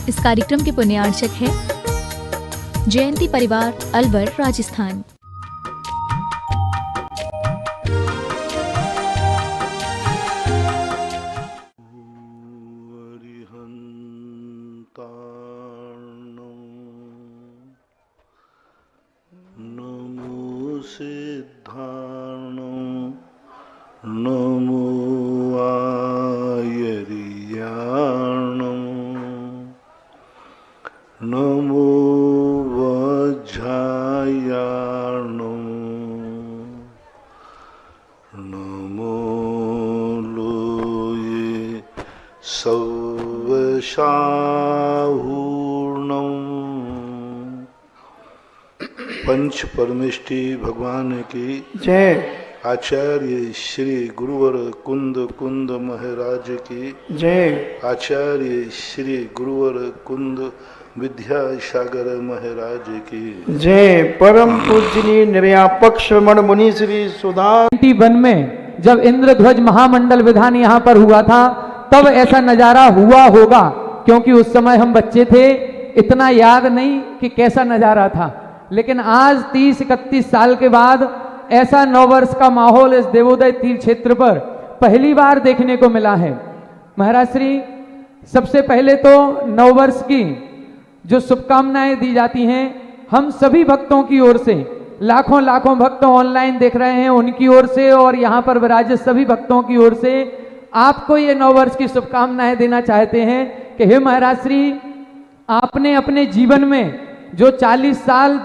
इस कार्यक्रम के पुण्यार्चक है जयंती परिवार, अलवर, राजस्थान। नमो सिद्धार्णं नमो आयर्याणं नमो वज्रायाणं नमो लोये सवशाहूर्णं। पंच परमेष्टि भगवान की जय। आचार्य श्री गुरुवर कुंद कुंद महाराज की जय। आचार्य श्री गुरुवर कुंद विद्यासागर महाराज की जय। परम पूजनीय निर्यापक श्रमण मुनि श्री सुधार 91 में जब इंद्रध्वज महामंडल विधान यहाँ पर हुआ था तब ऐसा नजारा हुआ होगा, क्योंकि उस समय हम बच्चे थे, इतना याद नहीं कि कैसा नजारा था। लेकिन आज 30-31 साल के बाद ऐसा नववर्ष का माहौल इस देवोदय तीर्थ क्षेत्र पर पहली बार देखने को मिला है। महाराज श्री, सबसे पहले तो नववर्ष की जो शुभकामनाएं दी जाती हैं हम सभी भक्तों की ओर से, लाखों लाखों भक्त ऑनलाइन देख रहे हैं उनकी ओर से और यहाँ पर विराजित सभी भक्तों की ओर से आपको ये नववर्ष की शुभकामनाएं देना चाहते हैं कि हे महाराज श्री, आपने अपने जीवन में जो 40 साल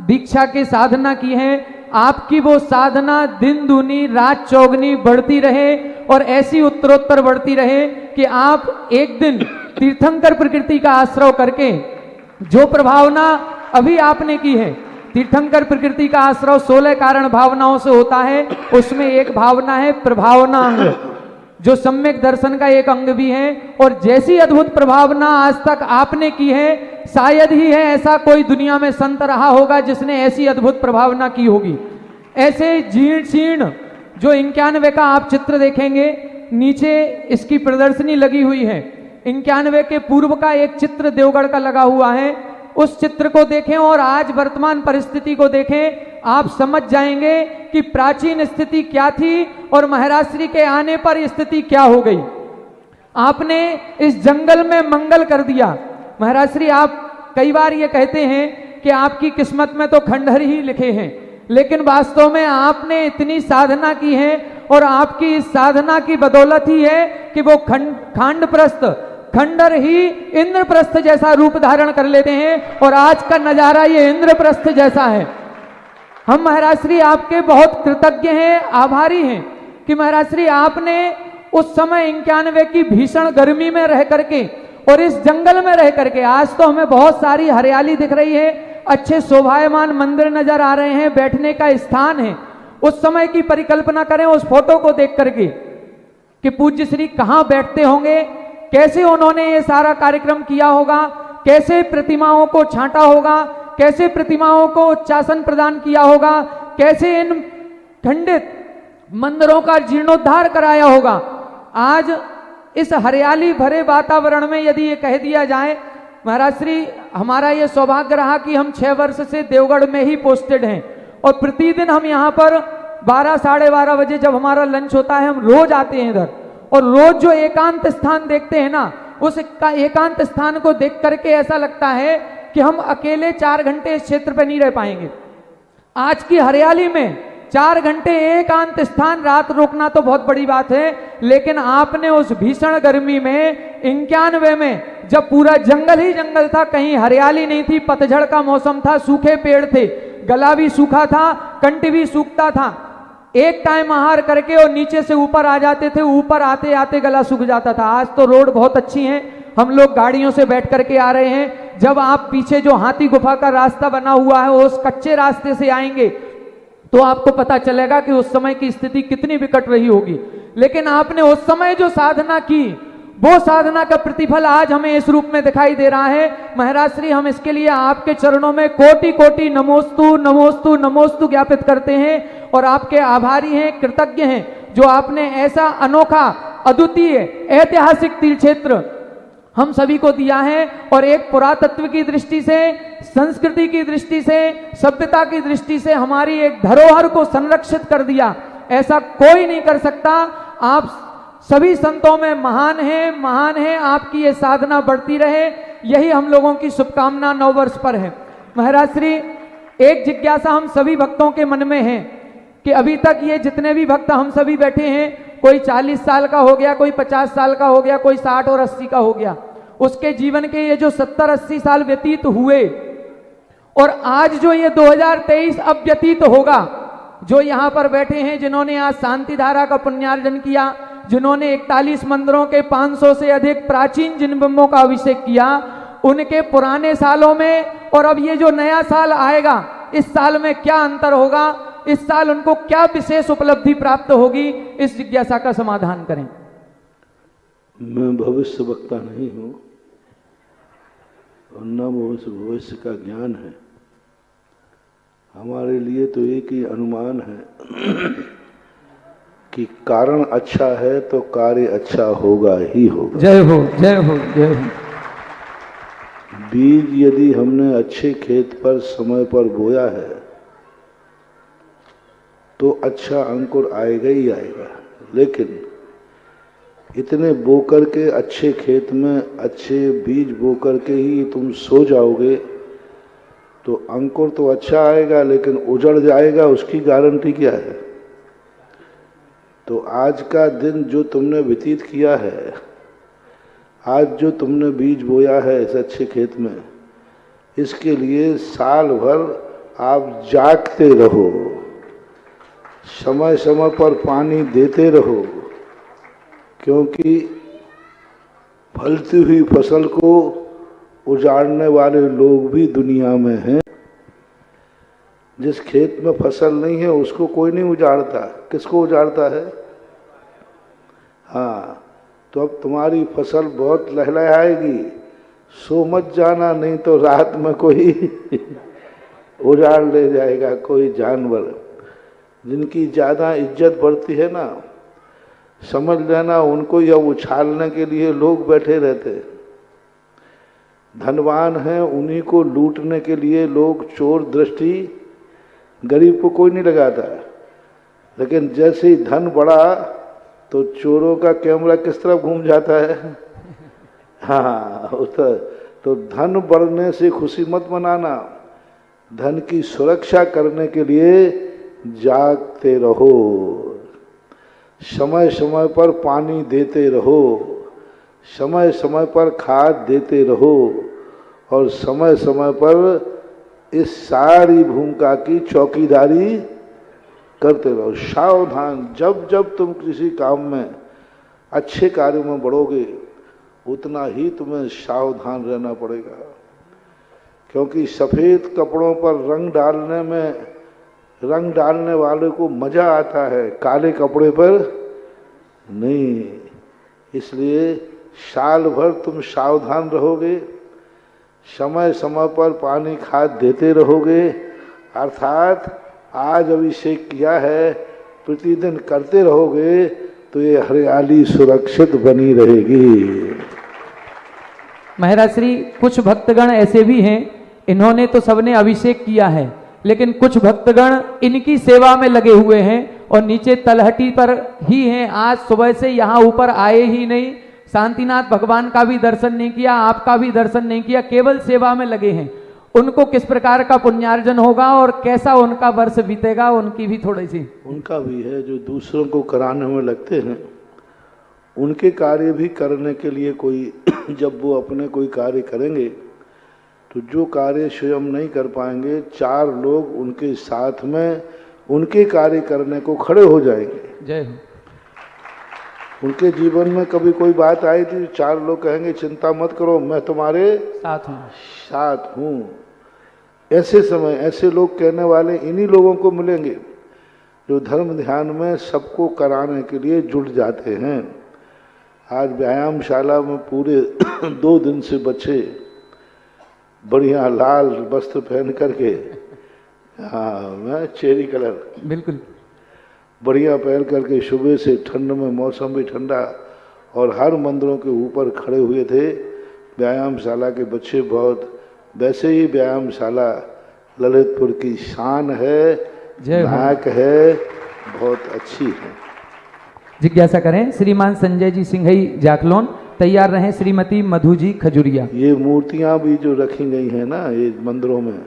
दीक्षा की साधना की है, आपकी वो साधना दिन दूनी रात चौगनी बढ़ती रहे और ऐसी उत्तरोत्तर बढ़ती रहे कि आप एक दिन तीर्थंकर प्रकृति का आश्रय करके जो प्रभावना अभी आपने की है, तीर्थंकर प्रकृति का आश्रय 16 कारण भावनाओं से होता है, उसमें एक भावना है प्रभावना अंग, जो सम्यक दर्शन का एक अंग भी है। और जैसी अद्भुत प्रभावना आज तक आपने की है, शायद ही है ऐसा कोई दुनिया में संत रहा होगा जिसने ऐसी अद्भुत प्रभावना की होगी। ऐसे जीर्ण शीर्ण जो 91 का आप चित्र देखेंगे, नीचे इसकी प्रदर्शनी लगी हुई है। 91 के पूर्व का एक चित्र देवगढ़ का लगा हुआ है, उस चित्र को देखें और आज वर्तमान परिस्थिति को देखें, आप समझ जाएंगे कि प्राचीन स्थिति क्या थी और महाराज श्री के आने पर स्थिति क्या हो गई। आपने इस जंगल में मंगल कर दिया। महाराज श्री, आप कई बार ये कहते हैं कि आपकी किस्मत में तो खंडहर ही लिखे हैं, लेकिन वास्तव में आपने इतनी साधना की है और आपकी इस साधना की बदौलत ही है कि वो खांडप्रस्थ खंडर ही इंद्रप्रस्थ जैसा रूप धारण कर लेते हैं और आज का नजारा ये इंद्रप्रस्थ जैसा है। हम महाराज श्री आपके बहुत कृतज्ञ हैं, आभारी हैं कि महाराज श्री आपने उस समय 91 की भीषण गर्मी में रह करके और इस जंगल में रह करके, आज तो हमें बहुत सारी हरियाली दिख रही है, अच्छे शोभायमान मंदिर नजर आ रहे हैं, बैठने का स्थान है। उस समय की परिकल्पना करें उस फोटो को देख करके कि पूज्य श्री कहाँ बैठते होंगे, कैसे उन्होंने ये सारा कार्यक्रम किया होगा, कैसे प्रतिमाओं को छांटा होगा, कैसे प्रतिमाओं को उच्चासन प्रदान किया होगा, कैसे इन खंडित मंदिरों का जीर्णोद्धार कराया होगा। आज इस हरियाली भरे वातावरण में यदि ये कह दिया जाए, महाराज श्री, हमारा ये सौभाग्य रहा कि हम 6 वर्ष से देवगढ़ में ही पोस्टेड हैं और प्रतिदिन हम यहाँ पर 12-12:30 बजे जब हमारा लंच होता है हम रोज आते हैं इधर, और रोज जो एकांत स्थान देखते हैं ना, उस एकांत स्थान को देख करके ऐसा लगता है कि हम अकेले 4 घंटे इस क्षेत्र पर नहीं रह पाएंगे। आज की हरियाली में 4 घंटे एकांत स्थान रात रोकना तो बहुत बड़ी बात है, लेकिन आपने उस भीषण गर्मी में 91 में जब पूरा जंगल ही जंगल था, कहीं हरियाली नहीं थी, पतझड़ का मौसम था, सूखे पेड़ थे, गला भी सूखा था, कंठ भी सूखता था, एक टाइम आहार करके और नीचे से ऊपर आ जाते थे, ऊपर आते आते गला सूख जाता था। आज तो रोड बहुत अच्छी है, हम लोग गाड़ियों से बैठ करके आ रहे हैं। जब आप पीछे जो हाथी गुफा का रास्ता बना हुआ है उस कच्चे रास्ते से आएंगे तो आपको पता चलेगा कि उस समय की स्थिति कितनी विकट रही होगी। लेकिन आपने उस समय जो साधना की, वो साधना का प्रतिफल आज हमें इस रूप में दिखाई दे रहा है। महाराज श्री, हम इसके लिए आपके चरणों में कोटि कोटि नमोस्तु नमोस्तु नमोस्तु ज्ञापित करते हैं और आपके आभारी हैं, कृतज्ञ हैं, जो आपने ऐसा अनोखा, अद्वितीय, ऐतिहासिक तीर्थ क्षेत्र हम सभी को दिया है। और एक पुरातत्व की दृष्टि से, संस्कृति की दृष्टि से, सभ्यता की दृष्टि से हमारी एक धरोहर को संरक्षित कर दिया, ऐसा कोई नहीं कर सकता। आप सभी संतों में महान है, महान है। आपकी ये साधना बढ़ती रहे, यही हम लोगों की शुभकामना नव वर्ष पर है। महाराज श्री, एक जिज्ञासा हम सभी भक्तों के मन में है कि अभी तक ये जितने भी भक्त हम सभी बैठे हैं, कोई 40 साल का हो गया, कोई 50 साल का हो गया, कोई 60 और 80 का हो गया, उसके जीवन के ये जो 70-80 साल व्यतीत हुए और आज जो ये 2023 अब व्यतीत होगा, जो यहाँ पर बैठे हैं, जिन्होंने आज शांति धारा का पुण्यार्जन किया, जिन्होंने 41 मंदिरों के 500 से अधिक प्राचीन जिन बिंबों का अभिषेक किया, उनके पुराने सालों में और अब ये जो नया साल आएगा, इस साल में क्या अंतर होगा, इस साल उनको क्या विशेष उपलब्धि प्राप्त होगी, इस जिज्ञासा का समाधान करें। मैं भविष्य वक्ता नहीं हूं और न भविष्य का ज्ञान है। हमारे लिए तो एक ही अनुमान है कि कारण अच्छा है तो कार्य अच्छा होगा ही होगा। जय हो, जय हो, जय हो। बीज यदि हमने अच्छे खेत पर समय पर बोया है तो अच्छा अंकुर आएगा ही आएगा, लेकिन इतने बो करके अच्छे खेत में अच्छे बीज बो करके ही तुम सो जाओगे तो अंकुर तो अच्छा आएगा लेकिन उजड़ जाएगा, उसकी गारंटी क्या है? तो आज का दिन जो तुमने व्यतीत किया है, आज जो तुमने बीज बोया है इस अच्छे खेत में, इसके लिए साल भर आप जागते रहो, समय समय पर पानी देते रहो, क्योंकि फलती हुई फसल को उजाड़ने वाले लोग भी दुनिया में हैं। जिस खेत में फसल नहीं है उसको कोई नहीं उजाड़ता, किसको उजाड़ता है? हाँ, तो अब तुम्हारी फसल बहुत लहलहाएगी, सो मत जाना, नहीं तो रात में कोई उजाड़ ले जाएगा, कोई जानवर। जिनकी ज़्यादा इज्जत बढ़ती है ना, समझ लेना उनको यह उछालने के लिए लोग बैठे रहते। धनवान हैं उन्हीं को लूटने के लिए लोग चोर दृष्टि, गरीब को कोई नहीं लगाता। लेकिन जैसे ही धन बढ़ा तो चोरों का कैमरा किस तरफ घूम जाता है? हाँ, तो धन बढ़ने से खुशी मत मनाना, धन की सुरक्षा करने के लिए जागते रहो, समय समय पर पानी देते रहो, समय समय पर खाद देते रहो और समय समय पर इस सारी भूमिका की चौकीदारी करते रहो। सावधान, जब जब तुम किसी काम में अच्छे कार्य में बढ़ोगे उतना ही तुम्हें सावधान रहना पड़ेगा, क्योंकि सफ़ेद कपड़ों पर रंग डालने वाले को मज़ा आता है, काले कपड़े पर नहीं। इसलिए साल भर तुम सावधान रहोगे, समय समय पर पानी खाद देते रहोगे, अर्थात आज अभिषेक किया है प्रतिदिन करते रहोगे तो ये हरियाली सुरक्षित बनी रहेगी। महाराज श्री, कुछ भक्तगण ऐसे भी हैं, इन्होंने तो सबने अभिषेक किया है, लेकिन कुछ भक्तगण इनकी सेवा में लगे हुए हैं और नीचे तलहटी पर ही हैं। आज सुबह से यहाँ ऊपर आए ही नहीं, शांतिनाथ भगवान का भी दर्शन नहीं किया, आपका भी दर्शन नहीं किया, केवल सेवा में लगे हैं। उनको किस प्रकार का पुण्यार्जन होगा और कैसा उनका वर्ष बीतेगा, उनकी भी थोड़ी सी। उनका भी है, जो दूसरों को कराने में लगते हैं, उनके कार्य भी करने के लिए कोई जब वो अपने कोई कार्य करेंगे तो जो कार्य स्वयं नहीं कर पाएंगे, 4 लोग उनके साथ में उनके कार्य करने को खड़े हो जाएंगे। जय हो। उनके जीवन में कभी कोई बात आई थी, 4 लोग कहेंगे चिंता मत करो, मैं तुम्हारे साथ हूँ। ऐसे समय ऐसे लोग कहने वाले इन्हीं लोगों को मिलेंगे जो धर्म ध्यान में सबको कराने के लिए जुट जाते हैं। आज व्यायामशाला में पूरे 2 दिन से बच्चे बढ़िया लाल वस्त्र पहन करके, हाँ मैं चेरी कलर बिल्कुल बढ़िया पहन करके सुबह से ठंड में, मौसम भी ठंडा, और हर मंदिरों के ऊपर खड़े हुए थे व्यायामशाला के बच्चे बहुत, वैसे ही व्यायामशाला ललितपुर की शान है, जय हो। नायक है, बहुत अच्छी है। जिज्ञासा करें श्रीमान संजय जी सिंघई जाकलोन, तैयार रहें श्रीमती मधु जी खजुरिया। ये मूर्तियां भी जो रखी गई हैं ना ये मंदिरों में,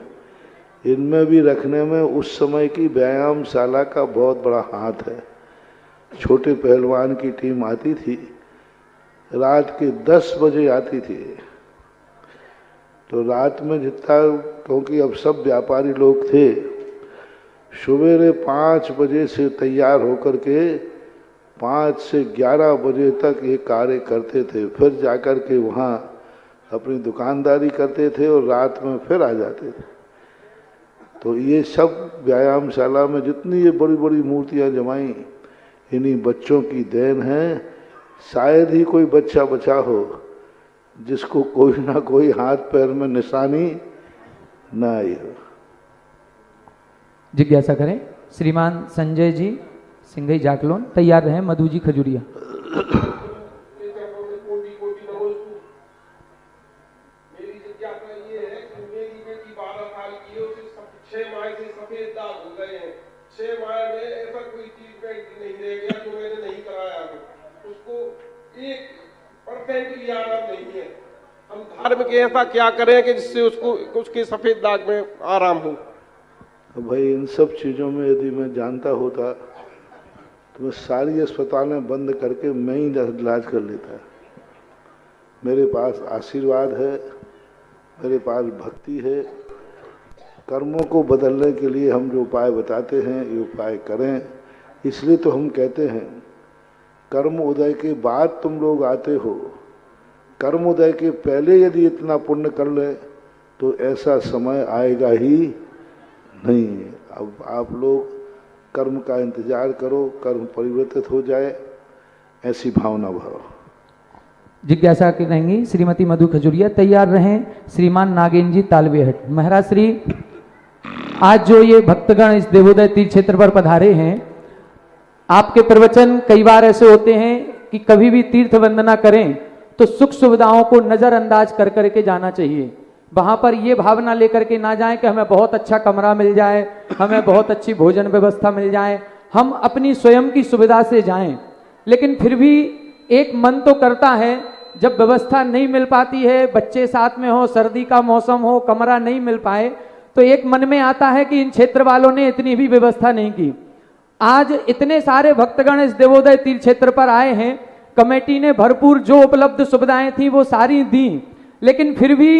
इनमें भी रखने में उस समय की व्यायामशाला का बहुत बड़ा हाथ है। छोटे पहलवान की टीम आती थी, रात के 10 बजे आती थी, तो रात में जितना, क्योंकि अब सब व्यापारी लोग थे, सवेरे 5 बजे से तैयार होकर के 5 से 11 बजे तक ये कार्य करते थे, फिर जाकर के वहाँ अपनी दुकानदारी करते थे और रात में फिर आ जाते थे। तो ये सब व्यायामशाला में जितनी ये बड़ी बड़ी मूर्तियाँ जमाई, इन्हीं बच्चों की देन है। शायद ही कोई बच्चा बचा हो जिसको कोई ना कोई हाथ पैर में निशानी ना आई हो। जिज्ञासा करें श्रीमान संजय जी सिंघई जाकलोन, तैयार रहें मधु जी खजुरिया। मेरी जिज्ञासा ये है कि मेरी बेटी 12 साल की है, उसे 6 माह से सफेद दाग हो गए हैं। 6 माह में ऐसा कोई ट्रीटमेंट नहीं रह गया जो मैंने नहीं कराया हो। उसको 1% भी आराम नहीं है। हम धार्मिक ऐसा क्या करें कि जिससे उसको उसके सफेद दाग में आराम हो। भाई इन सब चीज़ों में यदि मैं जानता होता तो मैं सारी अस्पतालें बंद करके मैं ही इलाज कर लेता। मेरे पास आशीर्वाद है, मेरे पास भक्ति है। कर्मों को बदलने के लिए हम जो उपाय बताते हैं ये उपाय करें। इसलिए तो हम कहते हैं कर्म उदय के बाद तुम लोग आते हो, कर्म उदय के पहले यदि इतना पुण्य कर ले तो ऐसा समय आएगा ही नहीं। अब आप लोग कर्म का इंतजार करो, कर्म परिवर्तित हो जाए, ऐसी भावना भाव। जिज्ञासा करेंगी श्रीमती मधु खजुरिया, तैयार रहें श्रीमान नागेंद्र जी तालबेहट। महाराज श्री, आज जो ये भक्तगण इस देवोदय तीर्थ क्षेत्र पर पधारे हैं, आपके प्रवचन कई बार ऐसे होते हैं कि कभी भी तीर्थ वंदना करें तो सुख सुविधाओं को नजरअंदाज कर करके जाना चाहिए। वहां पर ये भावना लेकर के ना जाएं कि हमें बहुत अच्छा कमरा मिल जाए, हमें बहुत अच्छी भोजन व्यवस्था मिल जाए, हम अपनी स्वयं की सुविधा से जाएं। लेकिन फिर भी एक मन तो करता है, जब व्यवस्था नहीं मिल पाती है, बच्चे साथ में हो, सर्दी का मौसम हो, कमरा नहीं मिल पाए, तो एक मन में आता है कि इन क्षेत्र वालों ने इतनी भी व्यवस्था नहीं की। आज इतने सारे भक्तगण इस देवोदय तीर्थ क्षेत्र पर आए हैं, कमेटी ने भरपूर जो उपलब्ध सुविधाएं थी वो सारी दी, लेकिन फिर भी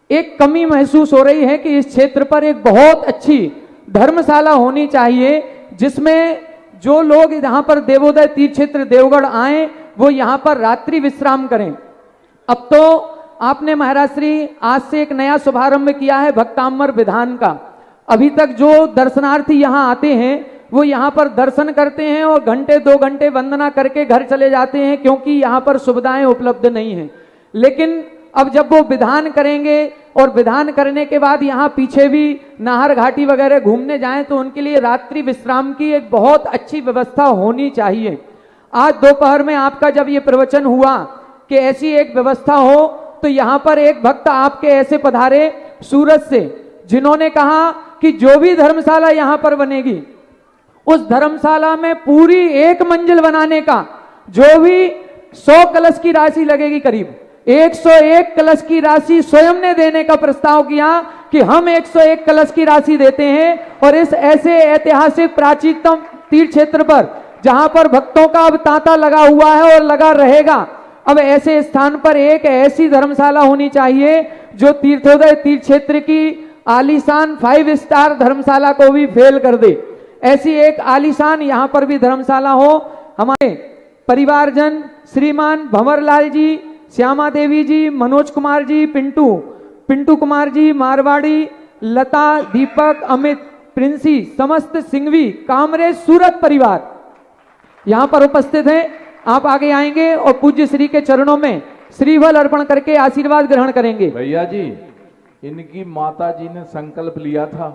एक कमी महसूस हो रही है कि इस क्षेत्र पर एक बहुत अच्छी धर्मशाला होनी चाहिए, जिसमें जो लोग यहाँ पर देवोदय तीर्थ क्षेत्र देवगढ़ आए वो यहाँ पर रात्रि विश्राम करें। अब तो आपने महाराज श्री आज से एक नया शुभारंभ किया है भक्तामर विधान का। अभी तक जो दर्शनार्थी यहाँ आते हैं वो यहाँ पर दर्शन करते हैं और घंटे 2 घंटे वंदना करके घर चले जाते हैं, क्योंकि यहाँ पर सुविधाएं उपलब्ध नहीं है। लेकिन अब जब वो विधान करेंगे और विधान करने के बाद यहाँ पीछे भी नाहर घाटी वगैरह घूमने जाएं तो उनके लिए रात्रि विश्राम की एक बहुत अच्छी व्यवस्था होनी चाहिए। आज दोपहर में आपका जब ये प्रवचन हुआ कि ऐसी एक व्यवस्था हो, तो यहाँ पर एक भक्त आपके ऐसे पधारे सूरत से, जिन्होंने कहा कि जो भी धर्मशाला यहाँ पर बनेगी उस धर्मशाला में पूरी 1 मंजिल बनाने का जो भी 100 कलश की राशि लगेगी, करीब 101 कलश की राशि स्वयं ने देने का प्रस्ताव किया कि हम 101 कलश की राशि देते हैं। और इस ऐसे ऐतिहासिक प्राचीनतम तीर्थ क्षेत्र पर जहां पर भक्तों का अब तांता लगा हुआ है और लगा रहेगा, अब ऐसे स्थान पर एक ऐसी धर्मशाला होनी चाहिए जो तीर्थोदय तीर्थ क्षेत्र की आलीशान 5 स्टार धर्मशाला को भी फेल कर दे। ऐसी एक आलीशान यहाँ पर भी धर्मशाला हो। हमारे परिवारजन श्रीमान भंवरलाल जी, श्यामा देवी जी, मनोज कुमार जी, पिंटू कुमार जी, मारवाड़ी, लता, दीपक, अमित, प्रिंसी, समस्त सिंघवी, कामरेज, सूरत परिवार यहाँ पर उपस्थित हैं। आप आगे आएंगे और पूज्य श्री के चरणों में श्रीफल अर्पण करके आशीर्वाद ग्रहण करेंगे। भैया जी, इनकी माता जी ने संकल्प लिया था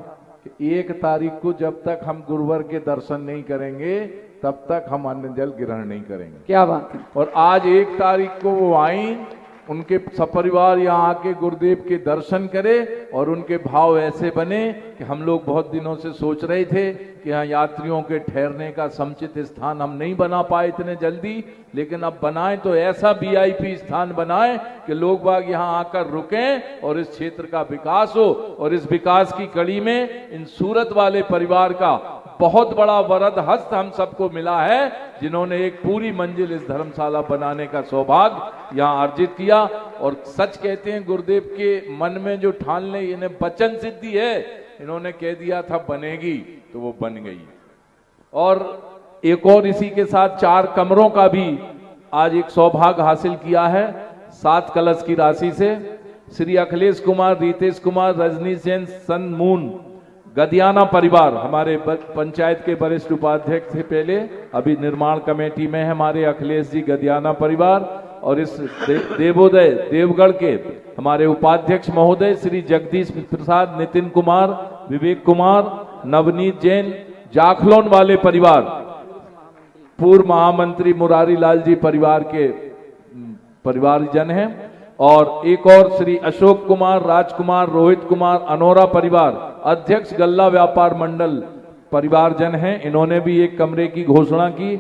कि 1 तारीख को जब तक हम गुरुवर के दर्शन नहीं करेंगे तब तक हम अन्न जल ग्रहण नहीं करेंगे। क्या बात है। और आज 1 तारीख को वो आई उनके सपरिवार यहाँ आके गुरुदेव के दर्शन करें और उनके भाव ऐसे बने कि हम लोग बहुत दिनों से सोच रहे थे कि यहाँ यात्रियों के ठहरने का समुचित स्थान हम नहीं बना पाए इतने जल्दी, लेकिन अब बनाएं तो ऐसा वीआईपी स्थान बनाएं कि लोग बाग यहाँ आकर रुकें और इस क्षेत्र का विकास हो। और इस विकास की कड़ी में इन सूरत वाले परिवार का बहुत बड़ा वरद हस्त हम सबको मिला है, जिन्होंने एक पूरी मंजिल इस धर्मशाला बनाने का सौभाग्य यहाँ अर्जित किया। और सच कहते हैं गुरुदेव के मन में जो ठान ले, इन्हें वचन सिद्धि है, इन्होंने कह दिया था बनेगी तो वो बन गई। और एक और इसी के साथ 4 कमरों का भी आज एक सौभाग्य हासिल किया है 7 कलश की राशि से। श्री अखिलेश कुमार, रितेश कुमार, रजनीश जैन, सन मून गदियाना परिवार हमारे पंचायत के वरिष्ठ उपाध्यक्ष थे पहले, अभी निर्माण कमेटी में है हमारे अखिलेश जी गदियाना परिवार। और इस देवोदय देवगढ़ के हमारे उपाध्यक्ष महोदय श्री जगदीश प्रसाद, नितिन कुमार, विवेक कुमार, नवनीत जैन, जाखलोन वाले परिवार, पूर्व महामंत्री मुरारी लाल जी परिवार के परिवारजन हैं। और एक और श्री अशोक कुमार, राजकुमार, रोहित कुमार, अनोरा परिवार, अध्यक्ष गल्ला व्यापार मंडल परिवारजन हैं। इन्होंने भी एक कमरे की घोषणा की।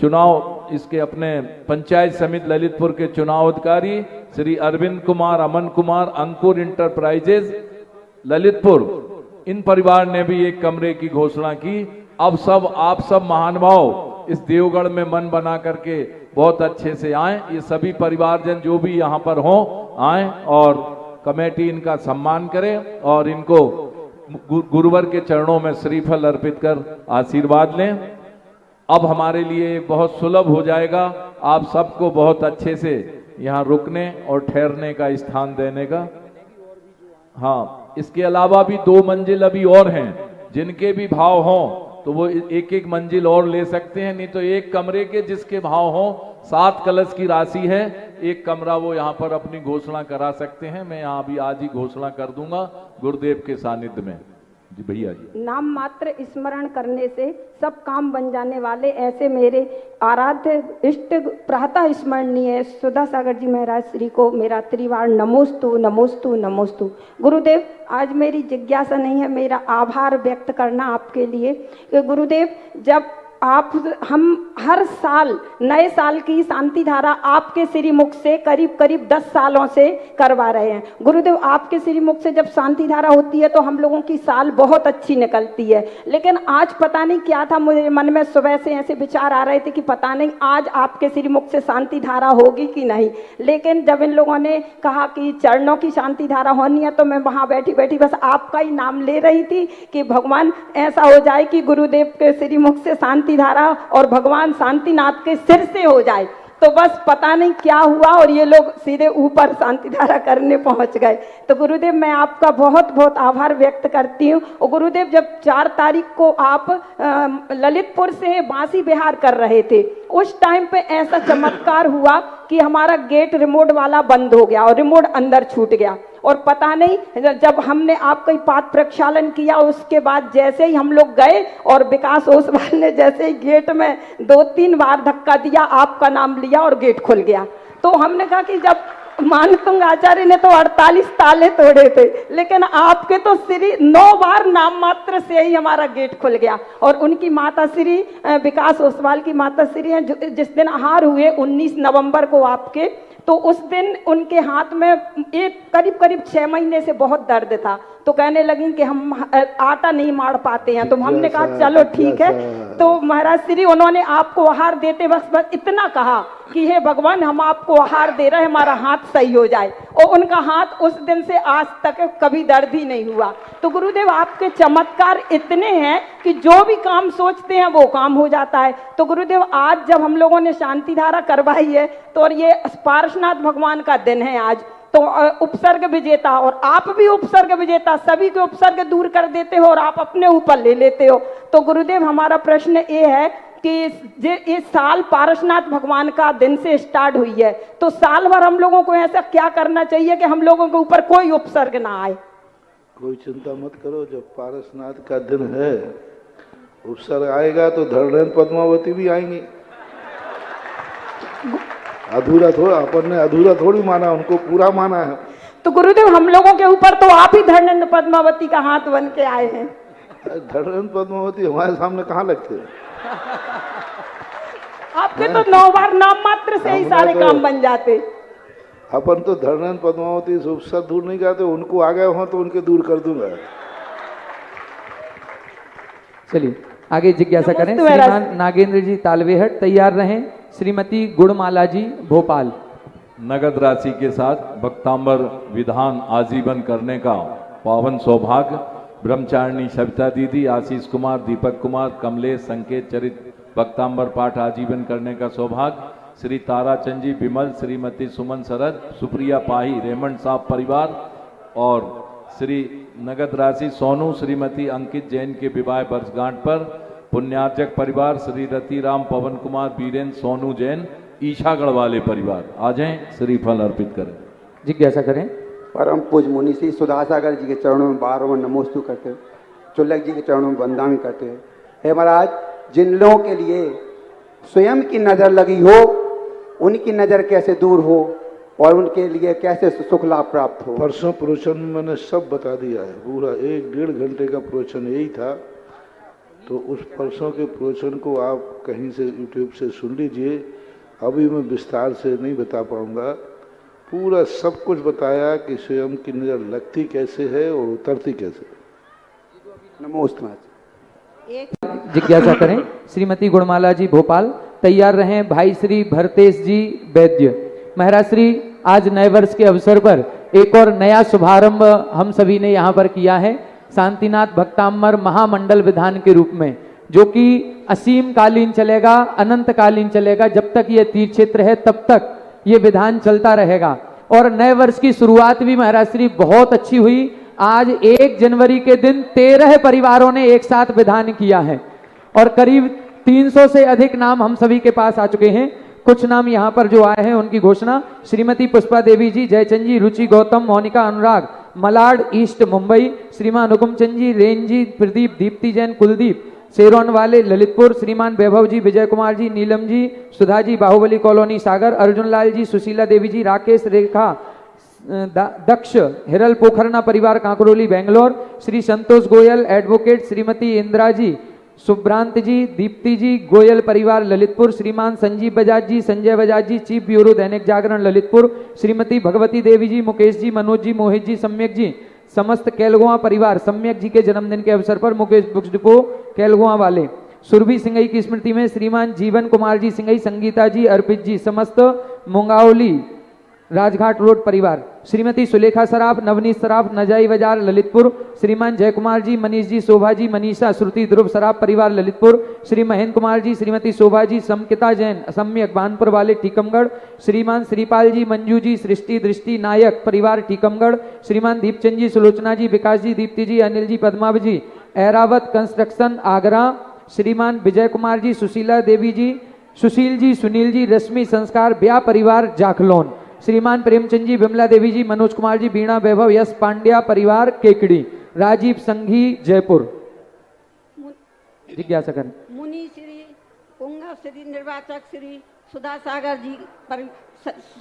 चुनाव इसके अपने पंचायत समिति ललितपुर के चुनाव अधिकारी श्री अरविंद कुमार, अमन कुमार, अंकुर इंटरप्राइजेज ललितपुर, इन परिवार ने भी एक कमरे की घोषणा की। अब सब आप सब महानुभाव इस देवगढ़ में मन बना करके बहुत अच्छे से आए। ये सभी परिवारजन जो भी यहाँ पर हों आए और कमेटी इनका सम्मान करे और इनको गुरुवर के चरणों में श्रीफल अर्पित कर आशीर्वाद लें। अब हमारे लिए बहुत सुलभ हो जाएगा आप सबको बहुत अच्छे से यहाँ रुकने और ठहरने का स्थान देने का। हाँ, इसके अलावा भी 2 मंजिल अभी और हैं, जिनके भी भाव हों तो वो एक एक मंजिल और ले सकते हैं, नहीं तो एक कमरे के जिसके भाव हों 7 कलश की राशि है, एक कमरा वो यहाँ पर अपनी घोषणा करा सकते हैं। मैं यहाँ भी आज ही घोषणा कर दूंगा गुरुदेव के सानिध्य में। जी भैया जी। नाम मात्र स्मरण करने से सब काम बन जाने वाले ऐसे मेरे आराध्य इष्ट प्रातः स्मरणीय सुधा सागर जी महाराज श्री को मेरा त्रिवार नमोस्तु नमोस्तु नमोस्तु। गुरुदेव, आज मेरी जिज्ञासा नहीं है, मेरा आभार व्यक्त करना आपके लिए कि गुरुदेव, जब हम हर साल नए साल की शांति धारा आपके श्रीमुख से करीब करीब 10 सालों से करवा रहे हैं। गुरुदेव, आपके श्रीमुख से जब शांति धारा होती है तो हम लोगों की साल बहुत अच्छी निकलती है। लेकिन आज पता नहीं क्या था, मुझे मन में सुबह से ऐसे विचार आ रहे थे कि पता नहीं आज आपके श्रीमुख से शांति धारा होगी कि नहीं। लेकिन जब इन लोगों ने कहा कि चरणों की शांति धारा होनी है तो मैं वहां बैठी बैठी बस आपका ही नाम ले रही थी कि भगवान ऐसा हो जाए कि गुरुदेव के श्रीमुख से शांति धारा और भगवान शांतिनाथ के सिर से हो जाए। तो बस पता नहीं क्या हुआ और ये लोग सीधे ऊपर शांति धारा करने पहुंच गए। तो गुरुदेव, मैं आपका बहुत बहुत आभार व्यक्त करती हूँ। और गुरुदेव, जब 4 तारीख को आप ललितपुर से बांसी बिहार कर रहे थे, उस टाइम पे ऐसा चमत्कार हुआ कि हमारा गेट रिमोट वाला बंद हो गया और रिमोट अंदर छूट गया। और पता नहीं जब हमने आपका पाद प्रक्षालन किया उसके बाद जैसे ही हम लोग गए और विकास ओसवाल ने जैसे ही गेट में 2-3 बार धक्का दिया, आपका नाम लिया और गेट खुल गया। तो हमने कहा कि जब मानतुंग आचार्य ने तो 48 ताले तोड़े थे, लेकिन आपके तो श्री 9 बार नाम मात्र से ही हमारा गेट खुल गया। और उनकी माता श्री विकास ओसवाल की माता श्री हैं, जिस दिन आहार हुए 19 नवंबर को आपके, तो उस दिन उनके हाथ में एक करीब 6 महीने से बहुत दर्द था। तो कहने लगी कि हम आटा नहीं मार पाते हैं। तो हमने कहा चलो ठीक है। तो महाराज श्री उन्होंने आपको आहार देते वक्त बस इतना कहा कि हे भगवान, हम आपको आहार दे रहे हैं, हमारा हाथ सही हो जाए। और उनका हाथ उस दिन से आज तक कभी दर्द ही नहीं हुआ। तो गुरुदेव, आपके चमत्कार इतने हैं कि जो भी काम सोचते हैं वो काम हो जाता है। तो गुरुदेव, आज जब हम लोगों ने शांति धारा करवाई है तो और ये पारसनाथ भगवान का दिन है आज, तो उपसर्ग विजेता, और आप भी उपसर्ग विजेता, सभी के उपसर्ग दूर कर देते हो और आप अपने ऊपर ले लेते हो। तो गुरुदेव, हमारा प्रश्न ये है कि इस साल पारसनाथ भगवान का दिन से स्टार्ट हुई है, तो साल भर हम लोगों को ऐसा क्या करना चाहिए कि हम लोगों के ऊपर कोई उपसर्ग ना आए? कोई चिंता मत करो, जब पारसनाथ का दिन है उपसर्ग आएगा तो धरणेन्द्र पद्मावती भी आएंगी। अधूरा थोड़ा, अपन ने अधूरा थोड़ी माना, उनको पूरा माना है। तो गुरुदेव हम लोगों के ऊपर तो आप ही धर्मेंद्र पद्मावती का हाथ बन के आए हैं। धर्मेंद्र पद्मावती हमारे सामने कहाँ लगते हैं? आपके तो 9 बार नाम मात्र से ही सारे काम बन जाते। अपन तो धर्मेंद्र पद्मावती से उपसर दूर नहीं जाते, उनको आ गए हो तो उनके दूर कर दूंगा। चलिए आगे जिज्ञासा करें। श्रीमान नागेंद्र जी तालवेहट तैयार रहें। श्रीमती गुणमाला जी भोपाल। नगद राशि के साथ भक्तांबर विधान आजीवन करने का पावन सौभाग्य ब्रह्मचारिणी सविता दीदी, आशीष कुमार, दीपक कुमार, कमलेश, संकेत चरित भक्तांबर पाठ आजीवन करने का सौभाग्य श्री ताराचंद जी विमल, श्रीमती सुमन शरद, सुप्रिया पाही, रेमंड साहब परिवार और श्री नगद राशि सोनू श्रीमती अंकित जैन के विवाह वर्षगांठ पर पुण्यार्जक परिवार श्री रतिराम पवन कुमार बीरेन सोनू जैन ईशागढ़ वाले परिवार आ जाएं, श्रीफल अर्पित करें। जिज्ञासा करें। परम पूज मुनि श्री सुधासागर जी के चरणों में बार बार नमोस्तु करते, चुल्लक जी के चरणों में वंदना भी करते हैं। हे महाराज, जिन लोगों के लिए स्वयं की नजर लगी हो उनकी नजर कैसे दूर हो और उनके लिए कैसे सुख लाभ प्राप्त हो। परसों प्रवचन में मैंने सब बता दिया है, पूरा 1-1.5 घंटे का प्रवचन यही था। तो उस परसों के प्रवचन को आप कहीं से यूट्यूब से सुन लीजिए। अभी मैं विस्तार से नहीं बता पाऊंगा। पूरा सब कुछ बताया कि स्वयं की नजर लगती कैसे है और उतरती कैसे। नमोस्तु। जिज्ञासा करें। श्रीमती गुणमाला जी भोपाल तैयार रहें। भाई श्री भरतेश जी वैद्य। महाराज श्री आज नए वर्ष के अवसर पर एक और नया शुभारंभ हम सभी ने यहाँ पर किया है, शांतिनाथ भक्तांबर महामंडल विधान के रूप में, जो कि असीम कालीन चलेगा, अनंत कालीन चलेगा। जब तक ये तीर्थ क्षेत्र है तब तक ये विधान चलता रहेगा। और नए वर्ष की शुरुआत भी महाराज श्री बहुत अच्छी हुई। आज 1 जनवरी के दिन 13 परिवारों ने एक साथ विधान किया है और करीब 300 से अधिक नाम हम सभी के पास आ चुके हैं। कुछ नाम यहाँ पर जो आए हैं उनकी घोषणा। श्रीमती पुष्पा देवी जी, जयचंद जी, रुचि गौतम, मोनिका अनुराग, मलाड ईस्ट मुंबई, श्रीमान हुकुम चंद जी, रेन जी, प्रदीप, दीप्ति जैन, कुलदीप, शेरौन वाले ललितपुर, श्रीमान वैभव जी, विजय कुमार जी, नीलम जी, सुधा जी, बाहुबली कॉलोनी सागर, अर्जुन लाल जी, सुशीला देवी जी, राकेश, रेखा, दक्ष, हिरल पोखरना परिवार कांकरोली बेंगलोर, श्री संतोष गोयल एडवोकेट, श्रीमती इंदिरा जी, सुभ्रांत जी, दीप्ति जी, गोयल परिवार ललितपुर, श्रीमान संजीव बजाज जी, संजय बजाज जी, चीफ ब्यूरो दैनिक जागरण ललितपुर, श्रीमती भगवती देवी जी, मुकेश जी, मनोज जी, मोहित जी, सम्यक जी, समस्त कैलगुआ परिवार सम्यक जी के जन्मदिन के अवसर पर मुकेश बुक्स डिपो कैलगुआ वाले, सुरभि सिंगई की स्मृति में श्रीमान जीवन कुमार जी सिंगई, संगीता जी, अर्पित जी, समस्त मुंगावली राजघाट रोड परिवार, श्रीमती सुलेखा सराफ, नवनीत सराफ, नजाई बाजार ललितपुर, श्रीमान जय कुमार जी, मनीष जी, शोभा जी, मनीषा, श्रुति, ध्रुव सराफ परिवार ललितपुर, श्री महेंद्र कुमार जी, श्रीमती शोभा जी, समकिता जैन सम्यक बानपुर वाले टीकमगढ़, श्रीमान श्रीपाल जी, मंजू जी, सृष्टि दृष्टि नायक परिवार टीकमगढ़, श्रीमान दीपचंद जी, सुलोचना जी, विकास जी, दीप्ति जी, अनिल जी, पद्माव जी, ऐरावत कंस्ट्रक्शन आगरा, श्रीमान विजय कुमार जी, सुशीला देवी जी, सुशील जी, सुनील जी, रश्मि संस्कार ब्याह परिवार जाखलोन, श्रीमान प्रेमचंद जी, विमला देवी जी, मनोज कुमार जी, बीणा वैभव यश पांड्या परिवार केकड़ी, राजीव संघी जयपुर। जिज्ञासा करें। मुनि श्री पुंगा श्री निर्वाचक श्री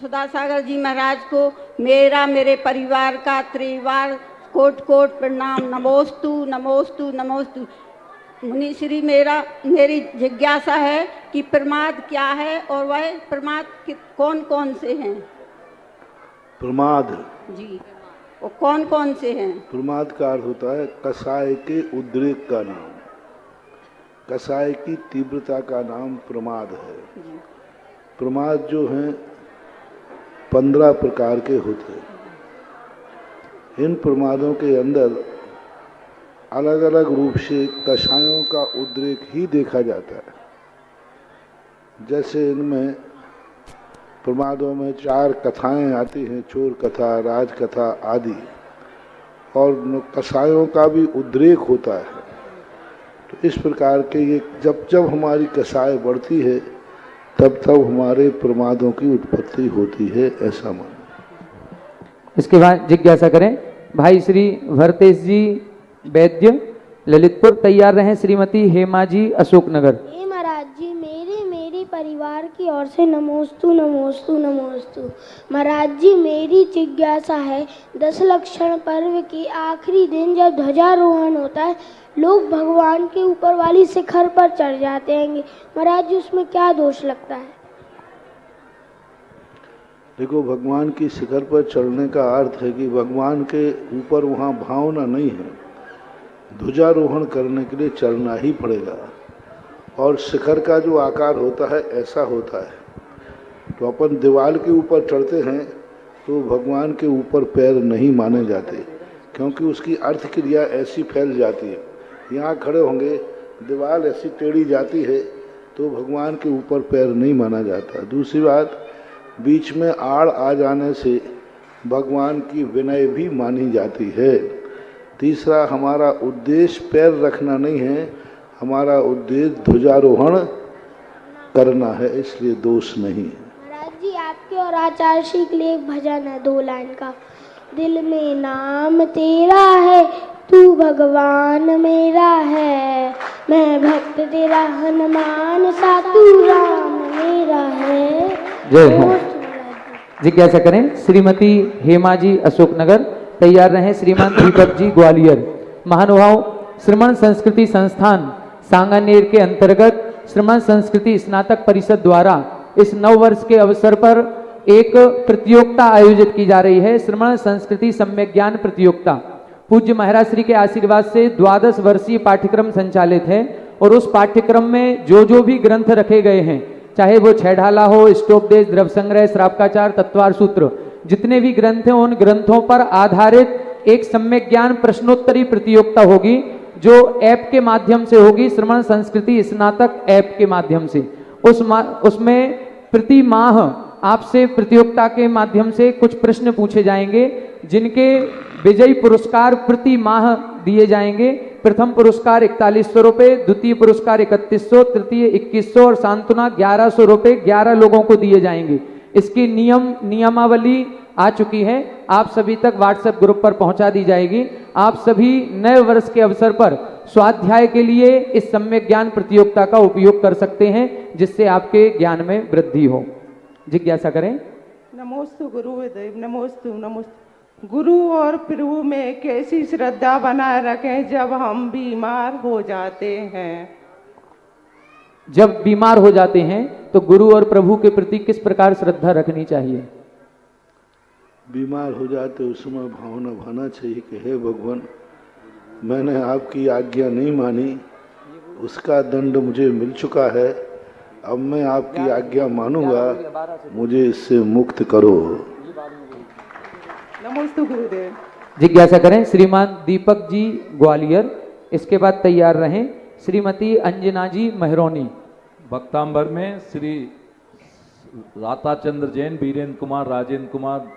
सुधासागर जी महाराज को मेरे परिवार का त्रिवार कोट कोट प्रणाम। नमोस्तु नमोस्तु नमोस्तु। मुनि श्री मेरी जिज्ञासा है कि प्रमाद क्या है और वह प्रमाद कौन कौन से हैं? प्रमाद जी, वो कौन कौन से हैं? प्रमाद का अर्थ होता है कसाय के उद्रेक का नाम, कसाय की तीव्रता का नाम प्रमाद है। प्रमाद जो हैं 15 प्रकार के होते हैं। इन प्रमादों के अंदर अलग अलग रूप से कषायों का उद्रेक ही देखा जाता है। जैसे इनमें प्रमादों में 4 कथाएं आती हैं, चोर कथा, राज कथा आदि, और कषायों का भी उद्रेक होता है। तो इस प्रकार के ये जब हमारी कषाय बढ़ती है तब हमारे प्रमादों की उत्पत्ति होती है, ऐसा मान। इसके बाद जिज्ञासा करें। भाई श्री भरतेश जी वैद्य ललितपुर तैयार रहें। श्रीमती हेमा जी अशोकनगर। महाराज जी मेरी परिवार की ओर से नमोस्तु नमोस्तु नमोस्तु। महाराज जी, मेरी जिज्ञासा है, 10 लक्षण पर्व के आखिरी दिन जब ध्वजारोहण होता है, लोग भगवान के ऊपर वाली शिखर पर चढ़ जाते हैं। महाराज जी, उसमें क्या दोष लगता है? देखो, भगवान की शिखर पर चढ़ने का अर्थ है कि भगवान के ऊपर वहाँ भावना नहीं है, ध्वजारोहण करने के लिए चढ़ना ही पड़ेगा। और शिखर का जो आकार होता है ऐसा होता है। तो अपन दीवार के ऊपर चढ़ते हैं तो भगवान के ऊपर पैर नहीं माने जाते, क्योंकि उसकी अर्थ क्रिया ऐसी फैल जाती है। यहाँ खड़े होंगे, दीवार ऐसी टेढ़ी जाती है तो भगवान के ऊपर पैर नहीं माना जाता। दूसरी बात, बीच में आड़ आ जाने से भगवान की विनय भी मानी जाती है। तीसरा, हमारा उद्देश्य पैर रखना नहीं है, हमारा उद्देश्य ध्वजारोहण करना है, इसलिए दोष नहीं है। महाराज जी, आपके और आचार्य श्री के लिए एक भजन है 2 लाइन का। दिल में नाम तेरा है, तू भगवान मेरा है, मैं भक्त तेरा हनुमान सा, तू राम मेरा है। जय हो। जिज्ञासा करें श्रीमती हेमा जी अशोकनगर, तैयार रहें श्रीमान दीपक जी ग्वालियर। महानुभाव, श्रमण संस्कृति संस्थान सांगानेर के अंतर्गत श्रमण संस्कृति स्नातक परिषद द्वारा इस नव वर्ष के अवसर पर एक प्रतियोगिता आयोजित की जा रही है, श्रमण संस्कृति सम्यक ज्ञान प्रतियोगिता। पूज्य महाराज श्री के आशीर्वाद से 12 वर्षीय पाठ्यक्रम संचालित है और उस पाठ्यक्रम में जो भी ग्रंथ रखे गए हैं, चाहे वो छैढाला हो, स्टोपदेश, द्रव्य संग्रह, श्रावकाचार, तत्वार सूत्र, जितने भी ग्रंथ हैं उन ग्रंथों पर आधारित एक सम्यक ज्ञान प्रश्नोत्तरी प्रतियोगिता होगी, जो ऐप के माध्यम से होगी, श्रमण संस्कृति स्नातक ऐप के माध्यम से। उसमें प्रति माह आपसे प्रतियोगिता के माध्यम से कुछ प्रश्न पूछे जाएंगे, जिनके विजयी पुरस्कार प्रति माह दिए जाएंगे। प्रथम पुरस्कार 4100 रुपये, द्वितीय पुरस्कार 3100, तृतीय 2100 और सांत्वना 1100 रुपये 11 लोगों को दिए जाएंगे। इसकी नियमावली आ चुकी है, आप सभी तक व्हाट्सएप ग्रुप पर पहुंचा दी जाएगी। आप सभी नए वर्ष के अवसर पर स्वाध्याय के लिए इस सम्यक ज्ञान प्रतियोगिता का उपयोग कर सकते हैं, जिससे आपके ज्ञान में वृद्धि हो। जिज्ञासा करें। नमोस्तु गुरुदेव, नमोस्तु नमोस्तु। गुरु और प्रभु में कैसी श्रद्धा बनाए रखें जब हम बीमार हो जाते हैं? जब बीमार हो जाते हैं तो गुरु और प्रभु के प्रति किस प्रकार श्रद्धा रखनी चाहिए? बीमार हो जाते उसमें भावना भाना चाहिए कि हे भगवान, मैंने आपकी आज्ञा नहीं मानी, उसका दंड मुझे मिल चुका है, अब मैं आपकी आज्ञा मानूंगा, मुझे इससे मुक्त करो। नमोस्तु गुरुदेव। जिज्ञासा करें श्रीमान दीपक जी ग्वालियर। इसके बाद तैयार रहें श्रीमती अंजना जी महरौनी। भक्तांबर में श्री राताचंद्र जैन, बीरेन्द्र कुमार, राजेंद्र कुमार,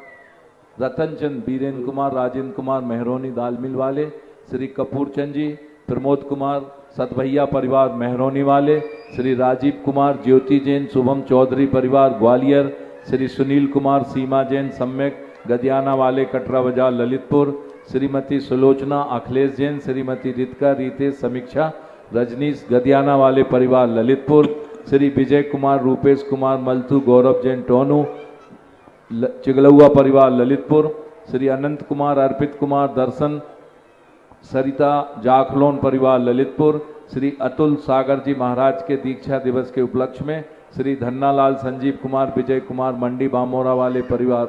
रतनचंद, बीरेन्द्र कुमार, राजेंद्र कुमार मेहरौनी दालमिल वाले, श्री कपूर चंद जी, प्रमोद कुमार, सतभैया परिवार मेहरौनी वाले, श्री राजीव कुमार, ज्योति जैन, शुभम चौधरी परिवार ग्वालियर, श्री सुनील कुमार, सीमा जैन सम्यक गदियाना वाले कटरा बाजार ललितपुर, श्रीमती सुलोचना अखिलेश जैन, श्रीमती रितिका रितेश समीक्षा रजनीश गदियाना वाले परिवार ललितपुर, श्री विजय कुमार, रूपेश कुमार मल्थू, गौरव जैन टोनू चिगलुआ परिवार ललितपुर, श्री अनंत कुमार, अर्पित कुमार, दर्शन सरिता जाखलोन परिवार ललितपुर, श्री अतुल सागर जी महाराज के दीक्षा दिवस के उपलक्ष्य में श्री धन्नालाल, संजीव कुमार, विजय कुमार मंडी बामोरा वाले परिवार,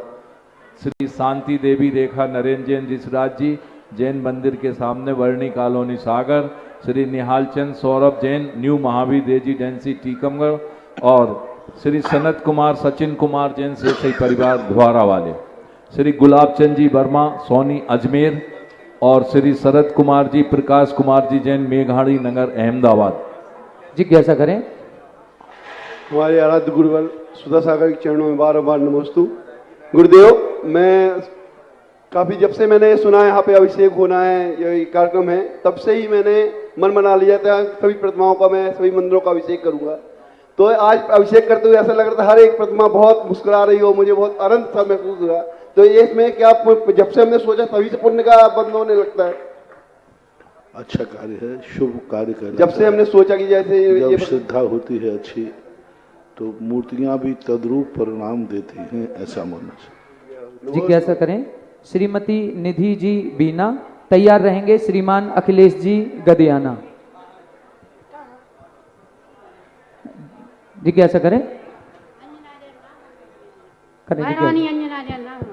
श्री शांति देवी रेखा नरेंद्र जैन ऋषिराज जी जैन मंदिर के सामने वर्णी कॉलोनी सागर, श्री निहाल चंद सौरभ जैन न्यू महावीर रेजिडेंसी टीकमगढ़ और श्री सनत कुमार, सचिन कुमार जैन से परिवार द्वारा वाले, श्री गुलाब चंद जी वर्मा सोनी अजमेर और श्री शरद कुमार जी, प्रकाश कुमार जी जैन मेघाड़ी नगर अहमदाबाद। जिज्ञासा करें। हमारे आराध्य गुरुवर सुधा सागर के चरणों में बार बार नमोस्तु। गुरुदेव, मैं काफ़ी जब से मैंने सुना है यहाँ पे अभिषेक होना है, ये कार्यक्रम है, तब से ही मैंने मन बना लिया था सभी प्रतिमाओं का मैं सभी मंदिरों का अभिषेक करूंगा। तो आज अभिषेक करते हुए ऐसा लग रहा था हर एक प्रतिमा बहुत मुस्कुरा रही हो, मुझे बहुत आनंद सा महसूस हुआ। तो ये इसमें क्या जब से हमने सोचा तभी से पुण्य का बंद होने लगता है? अच्छा कार्य है, शुभ कार्य करना। जब से हमने सोचा कि जैसे जब श्रद्धा होती है अच्छी तो मूर्तियां भी तद्रूप परिणाम देती हैं, ऐसा मानना चाहिए। जिज्ञासा करें श्रीमती निधि जी बीना। तैयार रहेंगे श्रीमान अखिलेश जी गदियाना। जिज्ञासा करें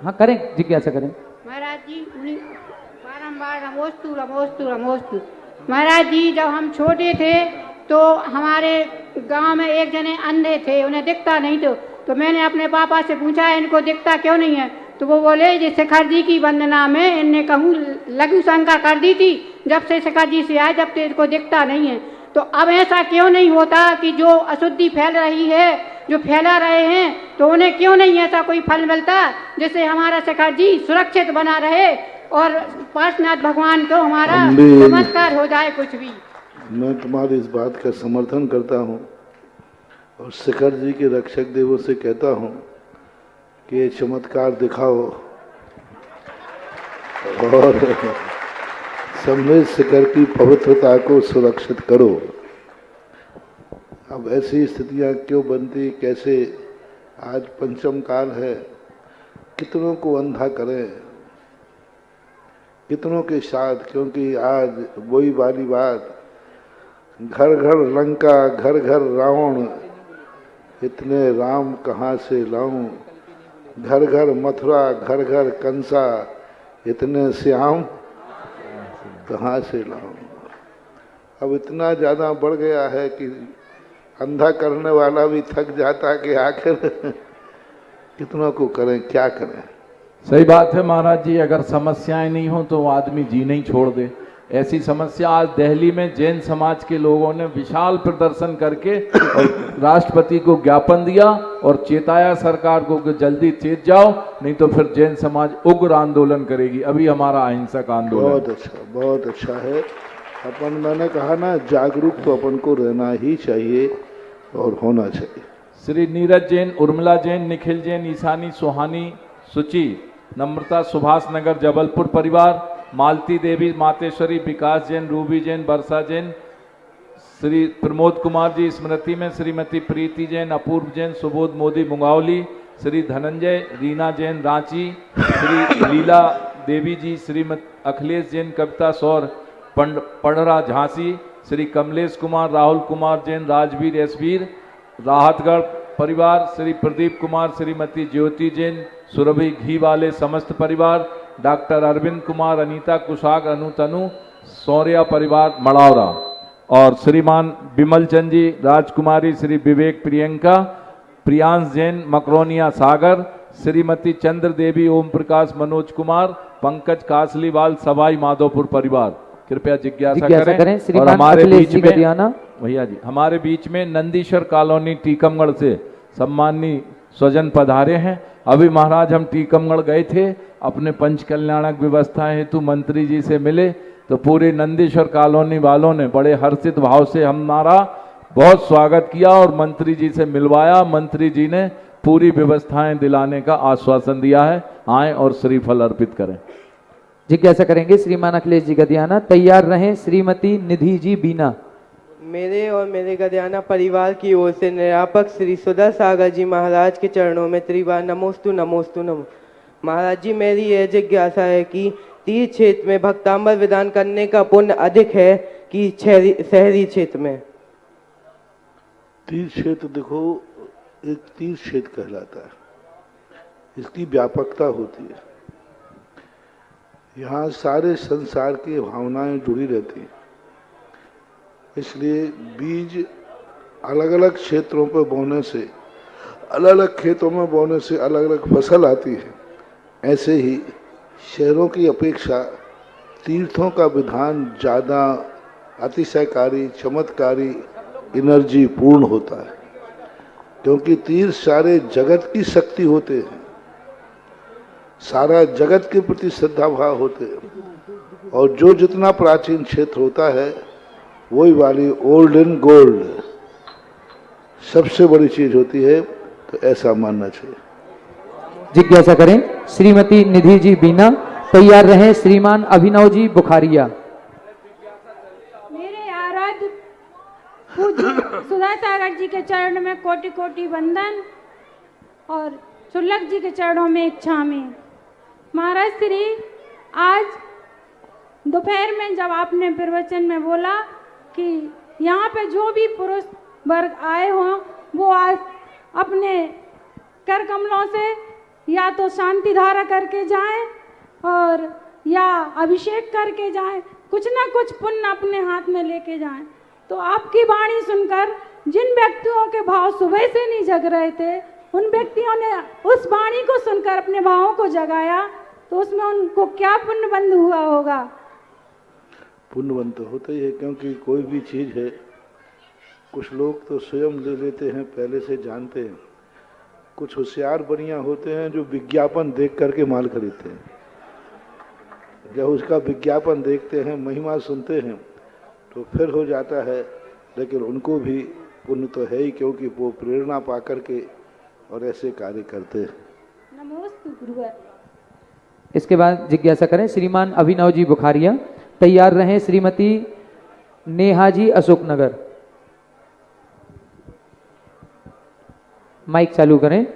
हाँ करें, जिज्ञासा करें। महाराज जी बारम्बार नमोस्तु नमोस्तु नमोस्तु। महाराज जी जब हम छोटे थे तो हमारे गांव में एक जने अंधे थे, उन्हें दिखता नहीं तो मैंने अपने पापा से पूछा इनको दिखता क्यों नहीं है, तो वो बोले जी शिखर जी की वंदना में इनने कहूँ लघु शंका कर दी थी, जब से शिखर जी से आए जब से इनको दिखता नहीं है। तो अब ऐसा क्यों नहीं होता कि जो अशुद्धि फैल रही है, जो फैला रहे हैं, तो उन्हें क्यों नहीं ऐसा कोई फल मिलता जिससे हमारा शिखर जी सुरक्षित बना रहे और पार्श्वनाथ भगवान को हमारा चमत्कार हो जाए कुछ भी। मैं तुम्हारी इस बात का समर्थन करता हूँ और शिखर जी के रक्षक देवों से कहता हूँ कि ये चमत्कार दिखाओ और समृद्ध शिखर की पवित्रता को सुरक्षित करो। अब ऐसी स्थितियाँ क्यों बनती, कैसे? आज पंचम काल है, कितनों को अंधा करें, कितनों के साथ, क्योंकि आज वही वाली बात, घर घर लंका घर घर रावण, इतने राम कहाँ से लाऊं, घर घर मथुरा घर घर कंसा, इतने श्याम कहाँ से लाऊं। अब इतना ज़्यादा बढ़ गया है कि अंधा करने वाला भी थक जाता कि आखिर कितनों को करें, क्या करें। सही बात है महाराज जी, अगर समस्याएं नहीं हो तो आदमी जी नहीं छोड़ दे। ऐसी समस्या आज दिल्ली में जैन समाज के लोगों ने विशाल प्रदर्शन करके राष्ट्रपति को ज्ञापन दिया और चेताया सरकार को कि जल्दी चेत जाओ, नहीं तो फिर जैन समाज उग्र आंदोलन करेगी। अभी हमारा अहिंसक आंदोलन। बहुत अच्छा है। अपन, मैंने कहा ना, जागरूक तो अपन को रहना ही चाहिए और होना चाहिए। श्री नीरज जैन, उर्मिला जैन, निखिल जैन, ईशानी सुहानी, सुचि, नम्रता, सुभाष नगर जबलपुर परिवार, मालती देवी, मातेश्वरी, विकास जैन, रूबी जैन, वर्षा जैन, श्री प्रमोद कुमार जी स्मृति में श्रीमती प्रीति जैन, अपूर्व जैन, सुबोध मोदी मुंगावली, श्री धनंजय, रीना जैन रांची, श्री लीला देवी जी, श्रीमती अखिलेश जैन, कविता सौर पढ़रा झांसी, श्री कमलेश कुमार, राहुल कुमार जैन, राजवीर एसवीर, राहतगढ़ परिवार, श्री प्रदीप कुमार, श्रीमती ज्योति जैन, सुरभि घी वाले समस्त परिवार, डॉक्टर अरविंद कुमार, अनीता कुशाग, अनुतनु, सौर्या परिवार मड़ौरा, और श्रीमान विमल चंद जी, राजकुमारी, श्री विवेक प्रियंका, प्रियांश जैन, मकरोनिया सागर, श्रीमती चंद्र देवी, ओम प्रकाश, मनोज कुमार, पंकज कासलीवाल, सवाई माधोपुर परिवार। कृपया जिज्ञासा करें। और हमारे बीच में भैया जी, हमारे बीच में नंदीश्वर कॉलोनी टीकमगढ़ से सम्माननीय स्वजन पधारे हैं। अभी महाराज हम टीकमगढ़ गए थे, अपने पंच कल्याणक व्यवस्था हेतु मंत्री जी से मिले, तो पूरे नंदीश्वर कॉलोनी वालों ने बड़े हर्षित भाव से हमारा बहुत स्वागत किया और मंत्री जी से मिलवाया। मंत्री जी ने पूरी व्यवस्थाएं दिलाने का आश्वासन दिया है। आए और श्रीफल अर्पित करें। जिज्ञासा करेंगे श्रीमान अखिलेश जी गदियाना। तैयार रहें श्रीमती निधि जी बीना। मेरे और मेरे गदियाना परिवार की ओर से निरापक श्री सुधा सागर जी महाराज के चरणों में त्रिवार नमोस्तु नमोस्तु नमो। महाराज जी, मेरी यह जिज्ञासा है कि तीर्थ क्षेत्र में भक्तांबर विधान करने का पुण्य अधिक है कि शहरी क्षेत्र में? तीर्थ क्षेत्र देखो, एक तीर्थ क्षेत्र कहलाता है, इसकी व्यापकता होती है। यहाँ सारे संसार की भावनाएं जुड़ी रहती हैं, इसलिए बीज अलग अलग क्षेत्रों पर बोने से, अलग अलग खेतों में बोने से अलग अलग फसल आती है। ऐसे ही शहरों की अपेक्षा तीर्थों का विधान ज़्यादा अतिशयकारी, चमत्कारी, एनर्जी पूर्ण होता है, क्योंकि तीर्थ सारे जगत की शक्ति होते हैं, सारा जगत के प्रति श्रद्धा भाव होते हैं, और जो जितना प्राचीन क्षेत्र होता है वही वाली ओल्ड एंड गोल्ड सबसे बड़ी चीज होती है, तो ऐसा मानना चाहिए। जिज्ञासा करें श्रीमती निधि जी बीना। तैयार रहें श्रीमान अभिनव जी बुखारिया। मेरे आराध्य पूज्य सुधा सागर जी के चरण में कोटि कोटि वंदन और चुल्लक जी के चरणों में इच्छा में। महाराज श्री, आज दोपहर में जब आपने प्रवचन में बोला कि यहाँ पे जो भी पुरुष वर्ग आए हों वो आज अपने कर कमलों से या तो शांति धारा करके जाएं और या अभिषेक करके जाएं, कुछ ना कुछ पुण्य अपने हाथ में लेके जाएं, तो आपकी वाणी सुनकर जिन व्यक्तियों के भाव सुबह से नहीं जग रहे थे उन व्यक्तियों ने उस वाणी को सुनकर अपने भावों को जगाया, तो उसमें उनको क्या पुण्यबंध हुआ होगा? पुण्यबंध तो होता ही है, क्योंकि कोई भी चीज है कुछ लोग तो स्वयं ले लेते हैं, पहले से जानते हैं। कुछ होशियार बढ़िया होते हैं जो विज्ञापन देख करके माल खरीदते हैं। जब उसका विज्ञापन देखते हैं, महिमा सुनते हैं, तो फिर हो जाता है। लेकिन उनको भी पुण्य तो है ही, क्योंकि वो प्रेरणा पा करके और ऐसे कार्य करते हैं। नमोस्तु गुरुवर। इसके बाद जिज्ञासा करें श्रीमान अभिनव जी बुखारिया। तैयार रहें श्रीमती नेहा जी अशोकनगर। माइक चालू करें।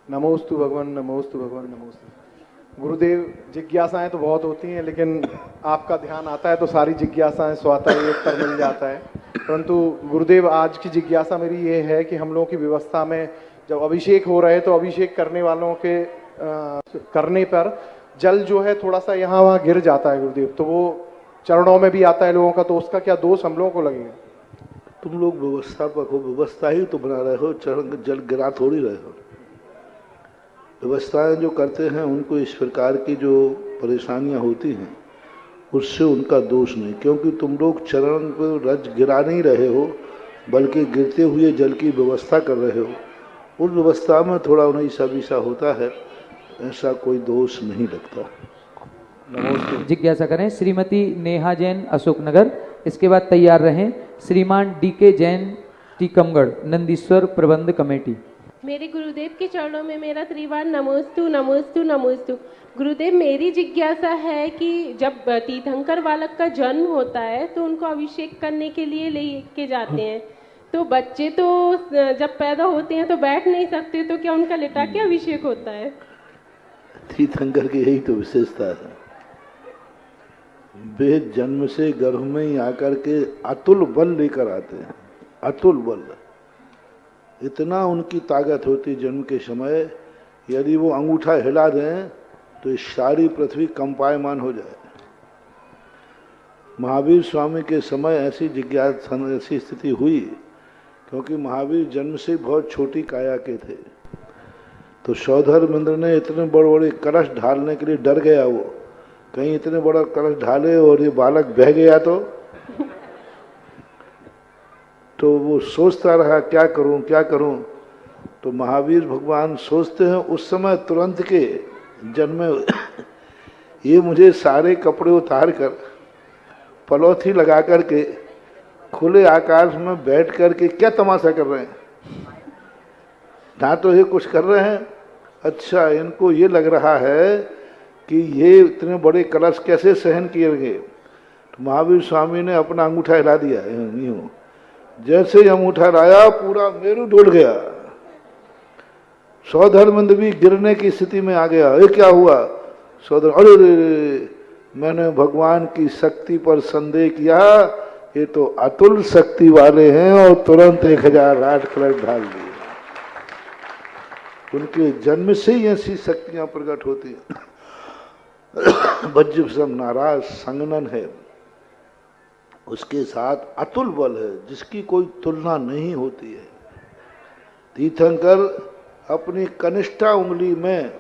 नमोस्तु भगवान, नमोस्तु भगवान, नमोस्तु गुरुदेव। जिज्ञासाएं तो बहुत होती हैं, लेकिन आपका ध्यान आता है तो सारी जिज्ञासाएं स्वतः ही उत्तर मिल जाता है। परंतु गुरुदेव, आज की जिज्ञासा मेरी ये है कि हम लोगों की व्यवस्था में जब अभिषेक हो रहे तो अभिषेक करने वालों के करने पर जल जो है थोड़ा सा यहाँ वहाँ गिर जाता है गुरुदेव, तो वो चरणों में भी आता है लोगों का, तो उसका क्या दोष हम लोगों को लगेगा? तुम लोग व्यवस्थापक हो, व्यवस्था ही तो बना रहे हो, चरण जल गिरा थोड़ी रहे हो। व्यवस्थाएं जो करते हैं उनको इस प्रकार की जो परेशानियां होती हैं उससे उनका दोष नहीं, क्योंकि तुम लोग चरण पर रज गिरा नहीं रहे हो, बल्कि गिरते हुए जल की व्यवस्था कर रहे हो। उस व्यवस्था में थोड़ा उन्हें ईसा होता है, ऐसा कोई दोष नहीं लगता। नमस्ते। जिज्ञासा करें श्रीमती नेहा जैन अशोकनगर। इसके बाद तैयार रहें श्रीमान डीके जैन टीकमगढ़, नंदीश्वर प्रबंध कमेटी। मेरे गुरुदेव के चरणों में मेरा त्रिवार नमोस्तु नमोस्तु नमोस्तु। गुरुदेव, मेरी जिज्ञासा है कि जब तीर्थंकर बालक का जन्म होता है तो उनको अभिषेक करने के लिए लेके जाते हैं, तो बच्चे तो जब पैदा होते हैं तो बैठ नहीं सकते, तो क्या उनका लिटा के अभिषेक होता है? तीर्थंकर की यही तो विशेषता है। वे जन्म से गर्भ में ही आकर के अतुल बल लेकर आते हैं, अतुल बल। इतना उनकी ताकत होती जन्म के समय, यदि वो अंगूठा हिला दें तो सारी पृथ्वी कंपायमान हो जाए। महावीर स्वामी के समय ऐसी जिज्ञासा, ऐसी स्थिति हुई, क्योंकि महावीर जन्म से बहुत छोटी काया के थे, तो सौधर्मेंद्र ने इतने बड़े बड़े कलश ढालने के लिए डर गया। वो कहीं इतने बड़ा कलश ढाले और ये बालक बह गया तो वो सोचता रहा क्या करूं क्या करूं। तो महावीर भगवान सोचते हैं उस समय तुरंत के जन्म में, ये मुझे सारे कपड़े उतार कर पलौथी लगा करके खुले आकाश में बैठ करके क्या तमाशा कर रहे हैं? ना तो ये कुछ कर रहे हैं, अच्छा इनको ये लग रहा है कि ये इतने बड़े कलश कैसे सहन किए गए। तो महावीर स्वामी ने अपना अंगूठा हिला दिया, यूं जैसे ही अंगूठा लाया पूरा मेरू डोल गया। सौधर्मेंद्र भी गिरने की स्थिति में आ गया। ये क्या हुआ? सौधर्म, अरे मैंने भगवान की शक्ति पर संदेह किया, ये तो अतुल शक्ति वाले हैं, और तुरंत 1008 कलश ढाल दिए। उनके जन्म से ही ऐसी शक्तियां प्रकट होती हैं। वज्र नाराज संगनन है, उसके साथ अतुल बल है जिसकी कोई तुलना नहीं होती है। तीर्थंकर अपनी कनिष्ठा उंगली में,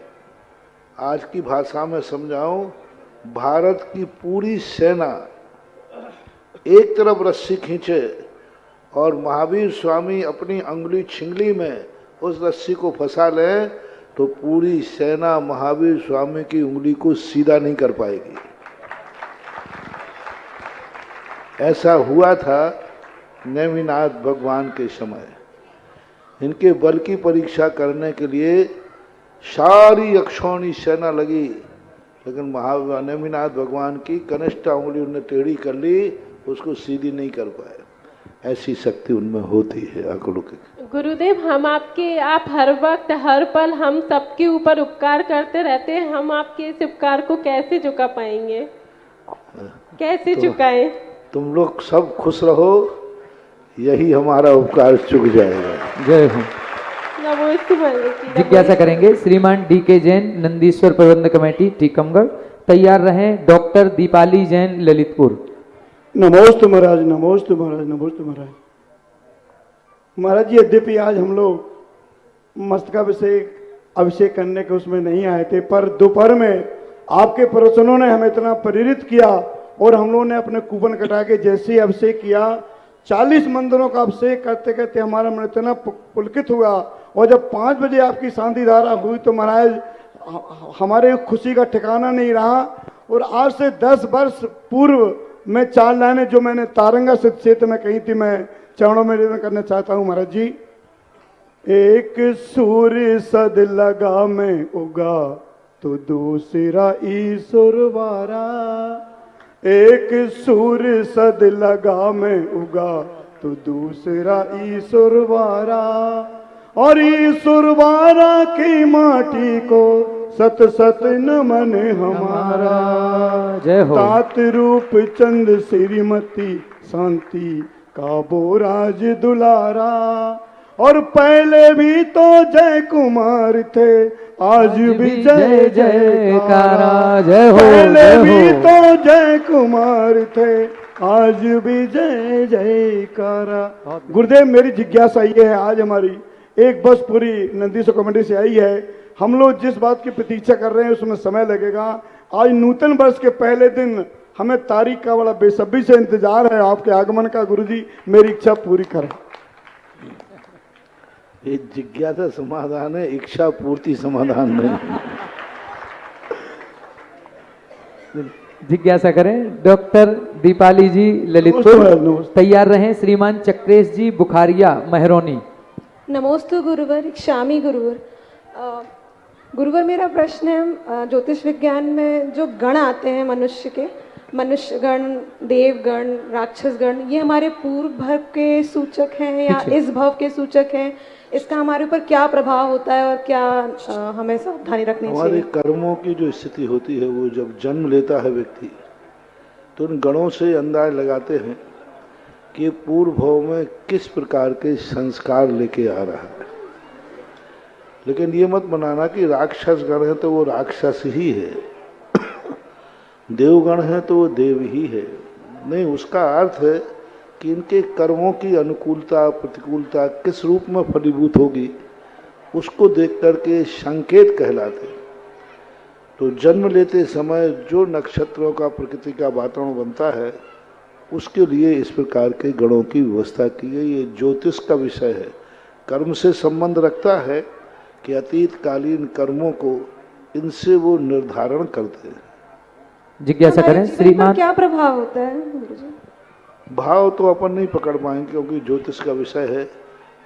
आज की भाषा में समझाऊं, भारत की पूरी सेना एक तरफ रस्सी खींचे और महावीर स्वामी अपनी अंगुली छिंगली में उस रस्सी को फंसा लें तो पूरी सेना महावीर स्वामी की उंगली को सीधा नहीं कर पाएगी। ऐसा हुआ था नेमिनाथ भगवान के समय। इनके बल की परीक्षा करने के लिए सारी अक्षौणी सेना लगी, लेकिन नेमिनाथ भगवान की कनिष्ठ उंगली उन्होंने टेढ़ी कर ली, उसको सीधी नहीं कर पाए। ऐसी शक्ति उनमें होती है आंकड़ों की। गुरुदेव, आप हर वक्त हर पल हम सबके ऊपर उपकार करते रहते हैं, हम आपके इस उपकार को कैसे चुका पाएंगे, कैसे चुकाएं? तुम लोग सब खुश रहो, यही हमारा उपकार चुक जाएगा। जय हो। नमोस्तु मालिक। जिज्ञासा करेंगे श्रीमान डी.के. जैन, नंदीश्वर प्रबंध कमेटी, टीकमगढ़। तैयार रहें डॉक्टर दीपाली जैन, ललितपुर। नमोस्तु महाराज, नमोस्तु महाराज, नमोस्तु महाराज। महाराज जी, यद्यपि आज हम लोग अभिषेक करने के उसमें नहीं आए थे, पर दोपहर में आपके प्रवचनों ने हमें इतना प्रेरित किया और हम लोगों ने अपने कूपन कटा के जैसे ही अभिषेक किया, 40 मंदिरों का अभिषेक करते करते हमारा मन इतना पुलकित हुआ। और जब 5 बजे आपकी शांति धारा हुई तो महाराज हमारे खुशी का ठिकाना नहीं रहा। और आज से 10 वर्ष पूर्व मैं 4 लाइनें जो मैंने तारंगा सिद्ध क्षेत्र में कही थी, मैं चरणों में निवेदन करना चाहता हूं महाराज जी। एक सूर्य सद लगा में उगा तो दूसरा ईश्वर वारा, एक सूर्य सद लगा में उगा तो दूसरा ईश्वर वारा, और ईश्वर वारा की माटी को सत सत नमन हमारा। जय हो। तात रूप चंद श्रीमती शांति का बोराज दुलारा, और पहले भी तो जय कुमार थे, आज भी जय जयकारा। जय हो। पहले भी तो जय कुमार थे, आज भी जय जयकारा। गुरुदेव, मेरी जिज्ञासा ये है, आज हमारी एक बस पूरी नंदीश्वर कमेटी से आई है। हम लोग जिस बात की प्रतीक्षा कर रहे हैं उसमें समय लगेगा। आज नूतन वर्ष के पहले दिन हमें तारीख का बड़ा बेसब्री से इंतजार है आपके आगमन का। गुरुजी, मेरी इच्छा पूरी करें। ये जिज्ञासा समाधान है, इच्छा पूर्ति समाधान नहीं। जिज्ञासा करें डॉक्टर दीपाली जी, ललितपुर। तैयार रहें श्रीमान चक्रेश जी, बुखारिया, महरौनी। नमोस्तु गुरुवर, इच्छामी गुरुवर। गुरुवर, मेरा प्रश्न है, ज्योतिष विज्ञान में जो गण आते हैं मनुष्य के, मनुष्य गण, देवगण, राक्षस गण, ये हमारे पूर्व भव के सूचक हैं या इस भव के सूचक हैं? इसका हमारे ऊपर क्या प्रभाव होता है और क्या हमें सावधानी रखनी चाहिए? हमारे कर्मों की जो स्थिति होती है, वो जब जन्म लेता है व्यक्ति, तो उन गणों से अंदाज लगाते हैं कि पूर्व भव में किस प्रकार के संस्कार लेके आ रहा है। लेकिन ये मत बनाना कि राक्षस गण है तो वो राक्षस ही है, देवगण है तो वो देव ही है। नहीं, उसका अर्थ है कि इनके कर्मों की अनुकूलता प्रतिकूलता किस रूप में फलीभूत होगी, उसको देख करके संकेत कहलाते। तो जन्म लेते समय जो नक्षत्रों का प्रकृति का वातावरण बनता है, उसके लिए इस प्रकार के गणों की व्यवस्था की गई। ये ज्योतिष का विषय है, कर्म से संबंध रखता है कि अतीत कालीन कर्मों को इनसे वो निर्धारण करते हैं। जिज्ञासा करें श्रीमान। क्या प्रभाव होता है गुरुजी? भाव तो अपन नहीं पकड़ पाएंगे क्योंकि ज्योतिष का विषय है,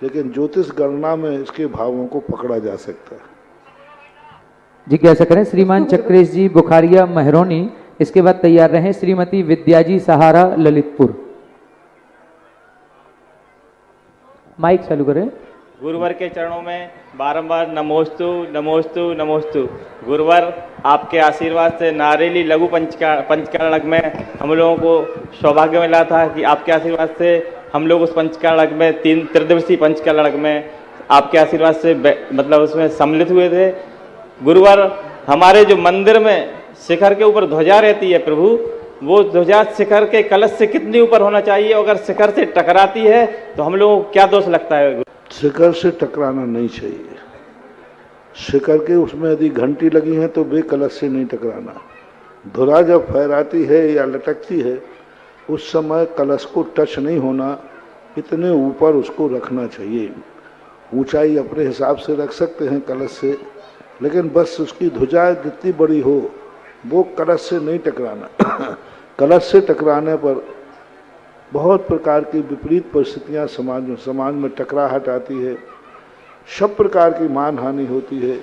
लेकिन ज्योतिष गणना में इसके भावों को पकड़ा जा सकता है। जिज्ञासा करें श्रीमान चक्रेश जी, बुखारिया, महरौनी। इसके बाद तैयार रहें श्रीमती विद्या जी, सहारा, ललितपुर। माइक चालू करें। गुरुवर के चरणों में बारंबार नमोस्तु नमोस्तु नमोस्तु। गुरुवर, आपके आशीर्वाद से नारेली लघु पंचकर्णक में हम लोगों को सौभाग्य मिला था कि आपके आशीर्वाद से हम लोग उस पंचकर्णक में 3 त्रिदिवसीय पंचकर्णक में आपके आशीर्वाद से मतलब उसमें सम्मिलित हुए थे। गुरुवर, हमारे जो मंदिर में शिखर के ऊपर ध्वजा रहती है प्रभु, वो ध्वजा शिखर के कलश से कितनी ऊपर होना चाहिए? अगर शिखर से टकराती है तो हम लोगों को क्या दोष लगता है? शिखर से टकराना नहीं चाहिए। शिखर के उसमें यदि घंटी लगी है तो वे कलश से नहीं टकराना। धुरा जब फहराती है या लटकती है, उस समय कलश को टच नहीं होना, इतने ऊपर उसको रखना चाहिए। ऊंचाई अपने हिसाब से रख सकते हैं कलश से, लेकिन बस उसकी ध्वजा जितनी बड़ी हो वो कलश से नहीं टकराना। कलश से टकराने पर बहुत प्रकार की विपरीत परिस्थितियां समाज में टकराहट आती है, सब प्रकार की मान हानि होती है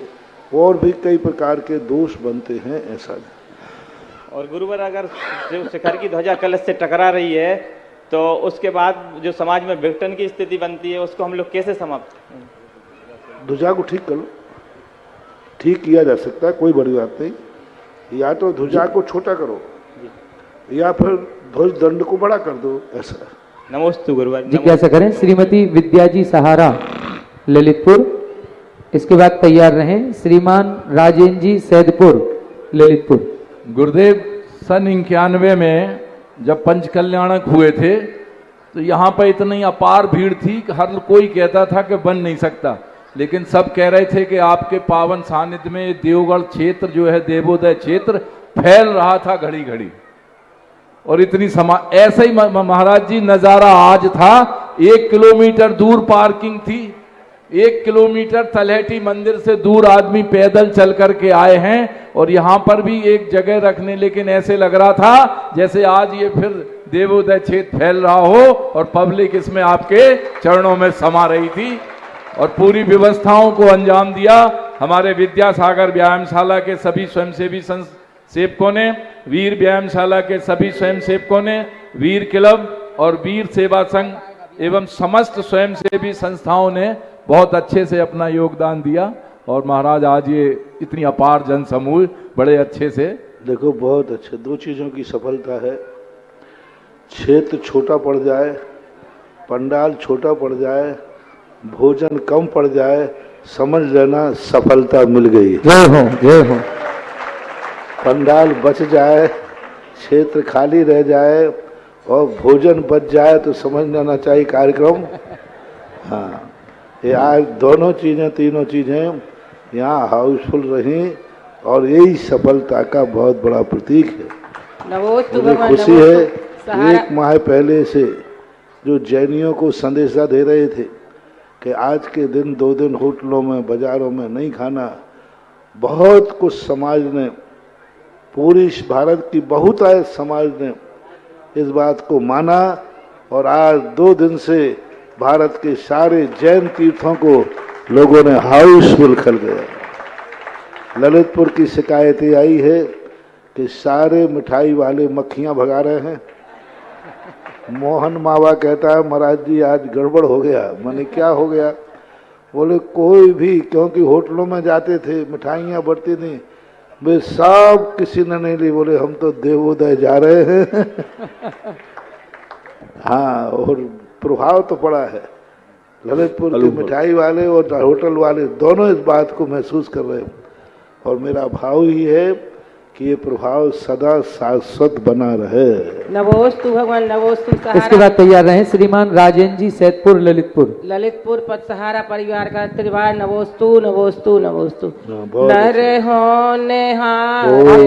और भी कई प्रकार के दोष बनते हैं। ऐसा और गुरुवर, अगर जो शिखर की ध्वजा कलश से टकरा रही है तो उसके बाद जो समाज में विघटन की स्थिति बनती है उसको हम लोग कैसे समाप्त? ध्वजा को ठीक करो, ठीक किया जा सकता है, कोई बड़ी बात नहीं। या तो ध्वजा को छोटा करो या फिर ध्वज दंड को बड़ा कर दो, ऐसा। नमोस्तु गुरुवर। जिज्ञासा करें श्रीमती विद्याजी सहारा ललितपुर। इसके बाद तैयार रहें श्रीमान राजेंद्र जी सैदपुर ललितपुर। गुरुदेव सन 91 में जब पंचकल्याणक हुए थे तो यहाँ पर इतनी अपार भीड़ थी कि हर कोई कहता था कि बन नहीं सकता, लेकिन सब कह रहे थे कि आपके पावन सानिध्य में देवगढ़ क्षेत्र जो है देवोदय क्षेत्र फैल रहा था घड़ी घड़ी। और इतनी ऐसा ही महाराज जी नजारा आज था। 1 किलोमीटर दूर पार्किंग थी, 1 किलोमीटर तलहटी मंदिर से दूर आदमी पैदल चल करके आए हैं और यहाँ पर भी एक जगह रखने, लेकिन ऐसे लग रहा था जैसे आज ये फिर देवोदय क्षेत्र फैल रहा हो और पब्लिक इसमें आपके चरणों में समा रही थी। और पूरी व्यवस्थाओं को अंजाम दिया हमारे विद्यासागर व्यायामशाला के सभी स्वयंसेवी सेवकों ने, वीर व्यायामशाला के सभी स्वयं सेवकों ने, वीर क्लब और वीर सेवा संघ एवं समस्त स्वयंसेवी संस्थाओं ने बहुत अच्छे से अपना योगदान दिया। और महाराज आज ये इतनी अपार जन समूह बड़े अच्छे से देखो, बहुत अच्छे। 2 चीज़ों की सफलता है, क्षेत्र छोटा पड़ जाए, पंडाल छोटा पड़ जाए, भोजन कम पड़ जाए, समझ लेना सफलता मिल गई। जय हो, जय हो। पंडाल बच जाए, क्षेत्र खाली रह जाए और भोजन बच जाए तो समझ लेना चाहिए कार्यक्रम। हाँ, ये आज दोनों चीज़ें, तीनों चीज़ें यहाँ हाउसफुल रही और यही सफलता का बहुत बड़ा प्रतीक है। मुझे खुशी है, 1 माह पहले से जो जैनियों को संदेशा दे रहे थे कि आज के दिन 2 दिन होटलों में, बाजारों में नहीं खाना, बहुत कुछ समाज ने, पूरी भारत की बहुतायत समाज ने इस बात को माना और आज 2 दिन से भारत के सारे जैन तीर्थों को लोगों ने हाउसफुल कर गया। ललितपुर की शिकायत ये आई है कि सारे मिठाई वाले मक्खियां भगा रहे हैं। मोहन मावा कहता है महाराज जी आज गड़बड़ हो गया। मैंने क्या हो गया? बोले कोई भी, क्योंकि होटलों में जाते थे मिठाइयाँ बढ़ती थी, वे सब किसी ने नहीं ली। बोले हम तो देवोदय जा रहे हैं। हाँ, और प्रभाव तो पड़ा है। ललितपुर के मिठाई वाले और होटल वाले दोनों इस बात को महसूस कर रहे हैं और मेरा भाव ही है कि ये प्रभाव सदा शाश्वत बना रहे। नमोस्तु भगवान, नमोस्तु सहारा। इसके बाद तैयार रहे श्रीमान राजेंद्र जी सैदपुर ललितपुर। ललितपुर पद सहारा परिवार का त्रिवार नमोस्तु नमोस्तु नमोस्तु। नर होने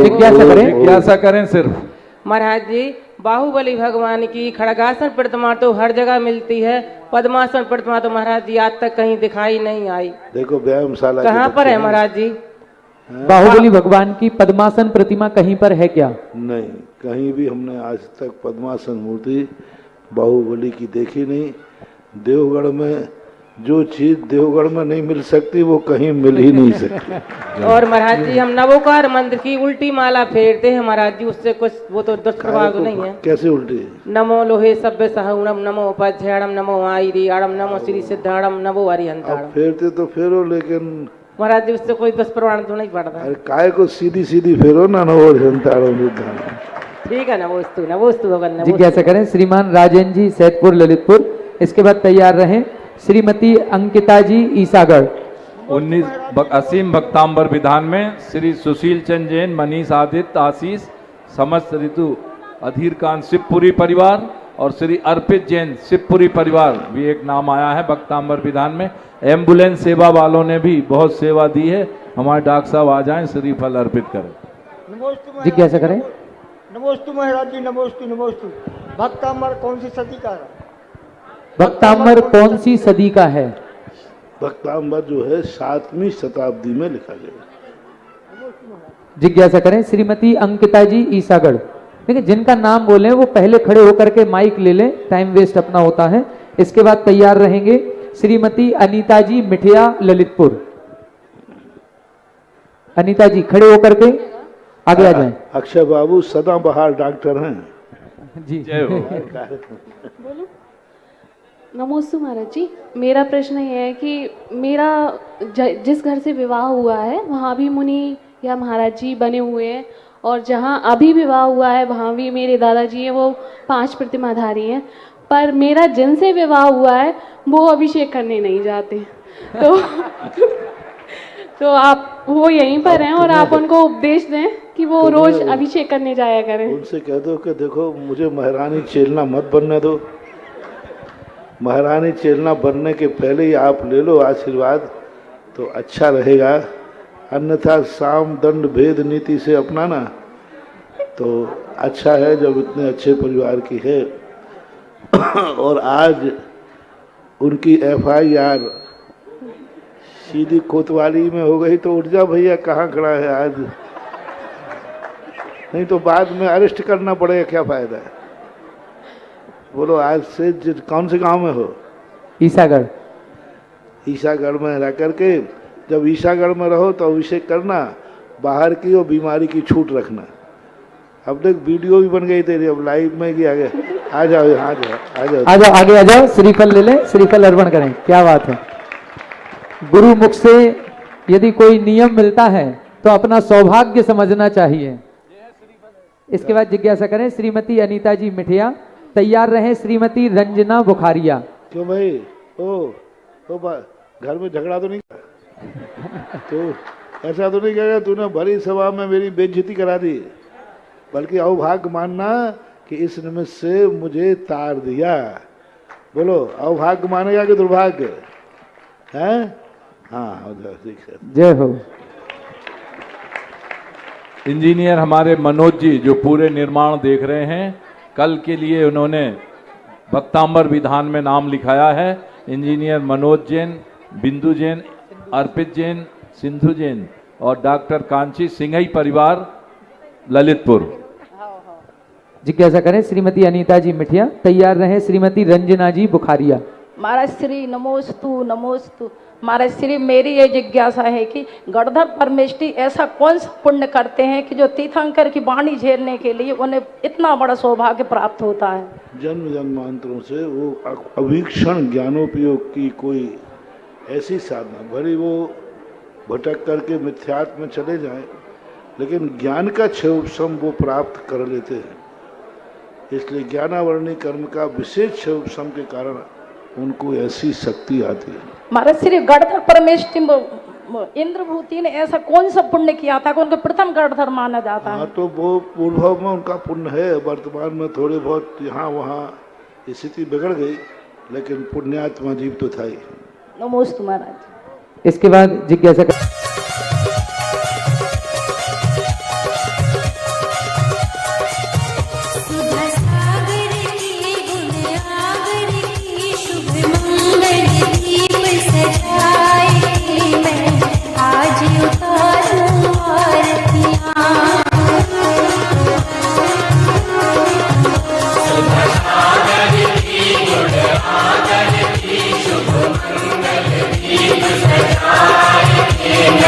जिज्ञासा करें सिर्फ। महाराज जी, बाहुबली भगवान की खड़गासन प्रतिमा तो हर जगह मिलती है, पद्मासन प्रतिमा तो महाराज जी आज तक कहीं दिखाई नहीं आई। देखो व्यायामशाला कहाँ पर है महाराज जी? बाहुबली भगवान की पद्मासन प्रतिमा कहीं पर है क्या? नहीं, कहीं भी हमने आज तक पद्मासन मूर्ति बाहुबली की देखी नहीं। देवगढ़ में जो चीज देवगढ़ में नहीं मिल सकती वो कहीं मिल ही नहीं सकती। और महाराज जी, हम नवोकार मंदिर की उल्टी माला फेरते हैं महाराज जी, उससे कुछ वो तो दुष्प्रभाव नहीं है। कैसे उल्टी? नमो लोहे सभ्य सहगुणम, नमो उपाध्यायम, नमो आईरियाणम, नमो श्री सिद्धाणम, नमो हरिहंताणम। फेरते तो फेरो, लेकिन महाराज जी उससे कोई दुष्प्रभाव तो नहीं पड़ता। अरे काय को सीधी सीधी फेरो ना, नमो हरिहंताणम। ठीक है, नमोस्तु नमोस्तु भगवान। जिज्ञासा करें श्रीमान राजेंद्र जी सैदपुर ललितपुर। इसके बाद तैयार रहे श्रीमती अंकिता जी ईसागढ़। 19 असीम भक्तांबर विधान में श्री सुशील चंद जैन, मनीष आदित्य, आशीष, समस्त ऋतु अधीरकांत शिवपुरी परिवार और श्री अर्पित जैन शिवपुरी परिवार भी एक नाम आया है भक्तांबर विधान में। एम्बुलेंस सेवा वालों ने भी बहुत सेवा दी है। हमारे डॉक्टर साहब आ जाएं, श्रीफल अर्पित करें। जिज्ञासा करें। नमोस्तु महाराज जी, नमोस्तु नमोस्तु। भक्तांबर कौन सी सदी का है? भक्तांबर कौन सी सदी का है? भक्तांबर जो है 7वीं शताब्दी में लिखा गया। जिज्ञासा करें श्रीमती अंकिता जी ईसागढ़। देखिए, जिनका नाम बोले वो पहले खड़े होकर के माइक ले लें, टाइम वेस्ट अपना होता है। इसके बाद तैयार रहेंगे श्रीमती अनीता जी मिठिया ललितपुर। अनीता जी खड़े होकर के आगे आ जाएं। अक्षय बाबू सदाबहार डॉक्टर हैं, जी जय हो। बोलो। नमोस्तु महाराज जी, मेरा प्रश्न ये है कि मेरा जिस घर से विवाह हुआ है वहाँ भी मुनि या महाराज जी बने हुए हैं, और जहाँ अभी विवाह हुआ है वहाँ भी मेरे दादाजी हैं, वो 5 प्रतिमाधारी हैं, पर मेरा जिनसे विवाह हुआ है वो अभिषेक करने नहीं जाते। तो आप वो यहीं पर हैं और आप उनको उपदेश दें कि वो रोज अभिषेक करने जाया करें। उनसे कह दो कि देखो मुझे महारानी चेलना मत बनने दो, महारानी चेलना बनने के पहले ही आप ले लो आशीर्वाद तो अच्छा रहेगा, अन्यथा साम दंड भेद नीति से अपनाना तो अच्छा है जब इतने अच्छे परिवार की है। और आज उनकी FIR सीधी कोतवाली में हो गई तो उठ जा भैया, कहाँ खड़ा है आज, नहीं तो बाद में अरेस्ट करना पड़ेगा, क्या फायदा है। बोलो आज से कौन से गांव में हो? ईसागढ़। ईसागढ़ में रह करके जब ईसागढ़ में रहो तो अभिषेक करना, बाहर की और बीमारी की छूट रखना। अब देख वीडियो भी बन गई तेरी, अब लाइव में भी आ गया। आ जाओ यहाँ, आ जाओ आगे आ जाओ, श्रीफल ले लें, श्रीफल अर्पण करें। क्या बात है। गुरु मुख से यदि कोई नियम मिलता है तो अपना सौभाग्य समझना चाहिए। इसके बाद जिज्ञासा करें श्रीमती अनीता जी मिठिया, तैयार रहें श्रीमती रंजना बुखारिया। क्यों भाई, घर में झगड़ा तो नहीं तो ऐसा तो नहीं कहेगा तूने भरी सभा में मेरी बेइज्जती करा दी, बल्कि अवभाग्य मानना कि इस निमित्त से मुझे तार दिया। बोलो अवभाग्य मानेगा कि दुर्भाग्य है? हाँ ठीक है। जय हो। इंजीनियर हमारे मनोज जी जो पूरे निर्माण देख रहे हैं, कल के लिए उन्होंने भक्तांबर विधान में नाम लिखाया है। इंजीनियर मनोज जैन, बिंदु जैन, अर्पित जैन, सिंधु जैन और डॉक्टर कांची सिंघई परिवार ललितपुर। जिज्ञासा करें श्रीमती अनीता जी मिठिया, तैयार रहे श्रीमती रंजना जी बुखारिया। महाराज श्री नमोस्तु नमोस्तु। महाराज श्री मेरी ये जिज्ञासा है कि गणधर परमेष्ठी ऐसा कौन सा पुण्य करते हैं कि जो तीर्थंकर की वाणी झेलने के लिए उन्हें इतना बड़ा सौभाग्य प्राप्त होता है? जन्म जन्मांतरों से वो अवीक्षण ज्ञानोपयोग की कोई ऐसी साधना, भले वो भटक करके मिथ्यात्व में चले जाएं, लेकिन ज्ञान का क्षयोपशम वो प्राप्त कर लेते हैं। इसलिए ज्ञानावरणी कर्म का विशेष क्षयोपशम के कारण उनको ऐसी शक्ति आती है। महाराज श्री गणधर परमेष्ठी इंद्रभूति ने ऐसा कौन सा पुण्य किया था कि उनको प्रथम गणधर माना जाता है? हाँ तो वो पूर्व में उनका पुण्य है, वर्तमान में थोड़े बहुत यहाँ वहाँ स्थिति बिगड़ गई, लेकिन पुण्यात्मा जीव तो था ही। नमोस्तु महाराज। इसके बाद जिज्ञासा शुभ मंगल दीप सजाए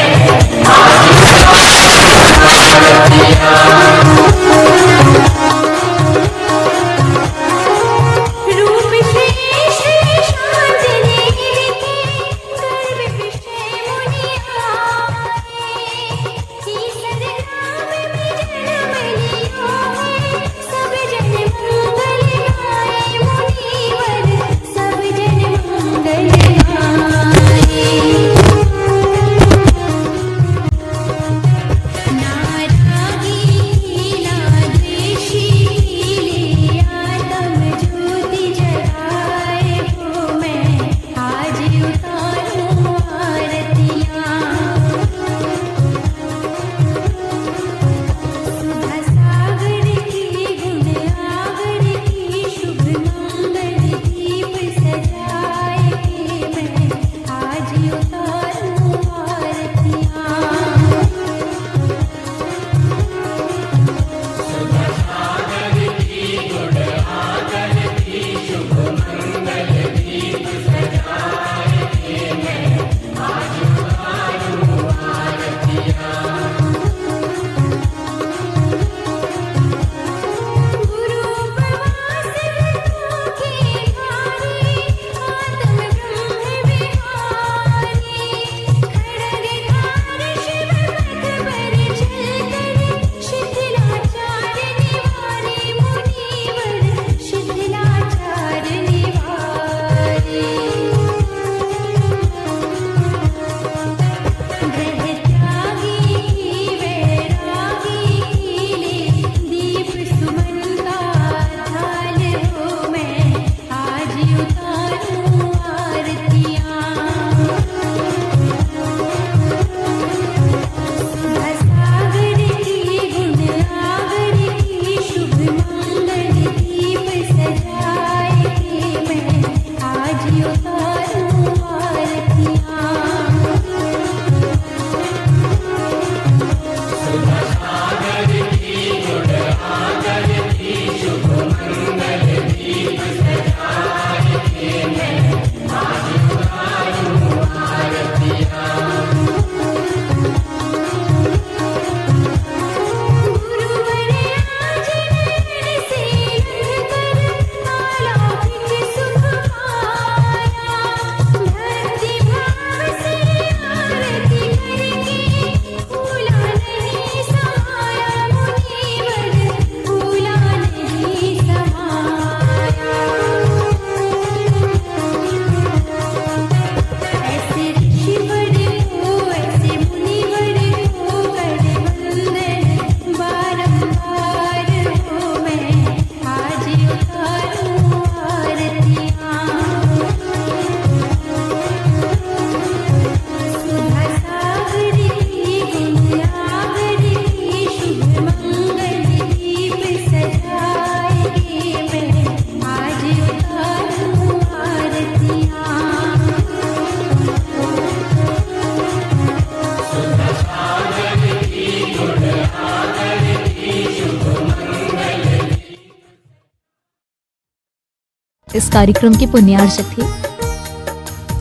इस कार्यक्रम के पुण्यार्चक थे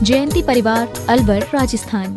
जयंती परिवार, अलवर, राजस्थान।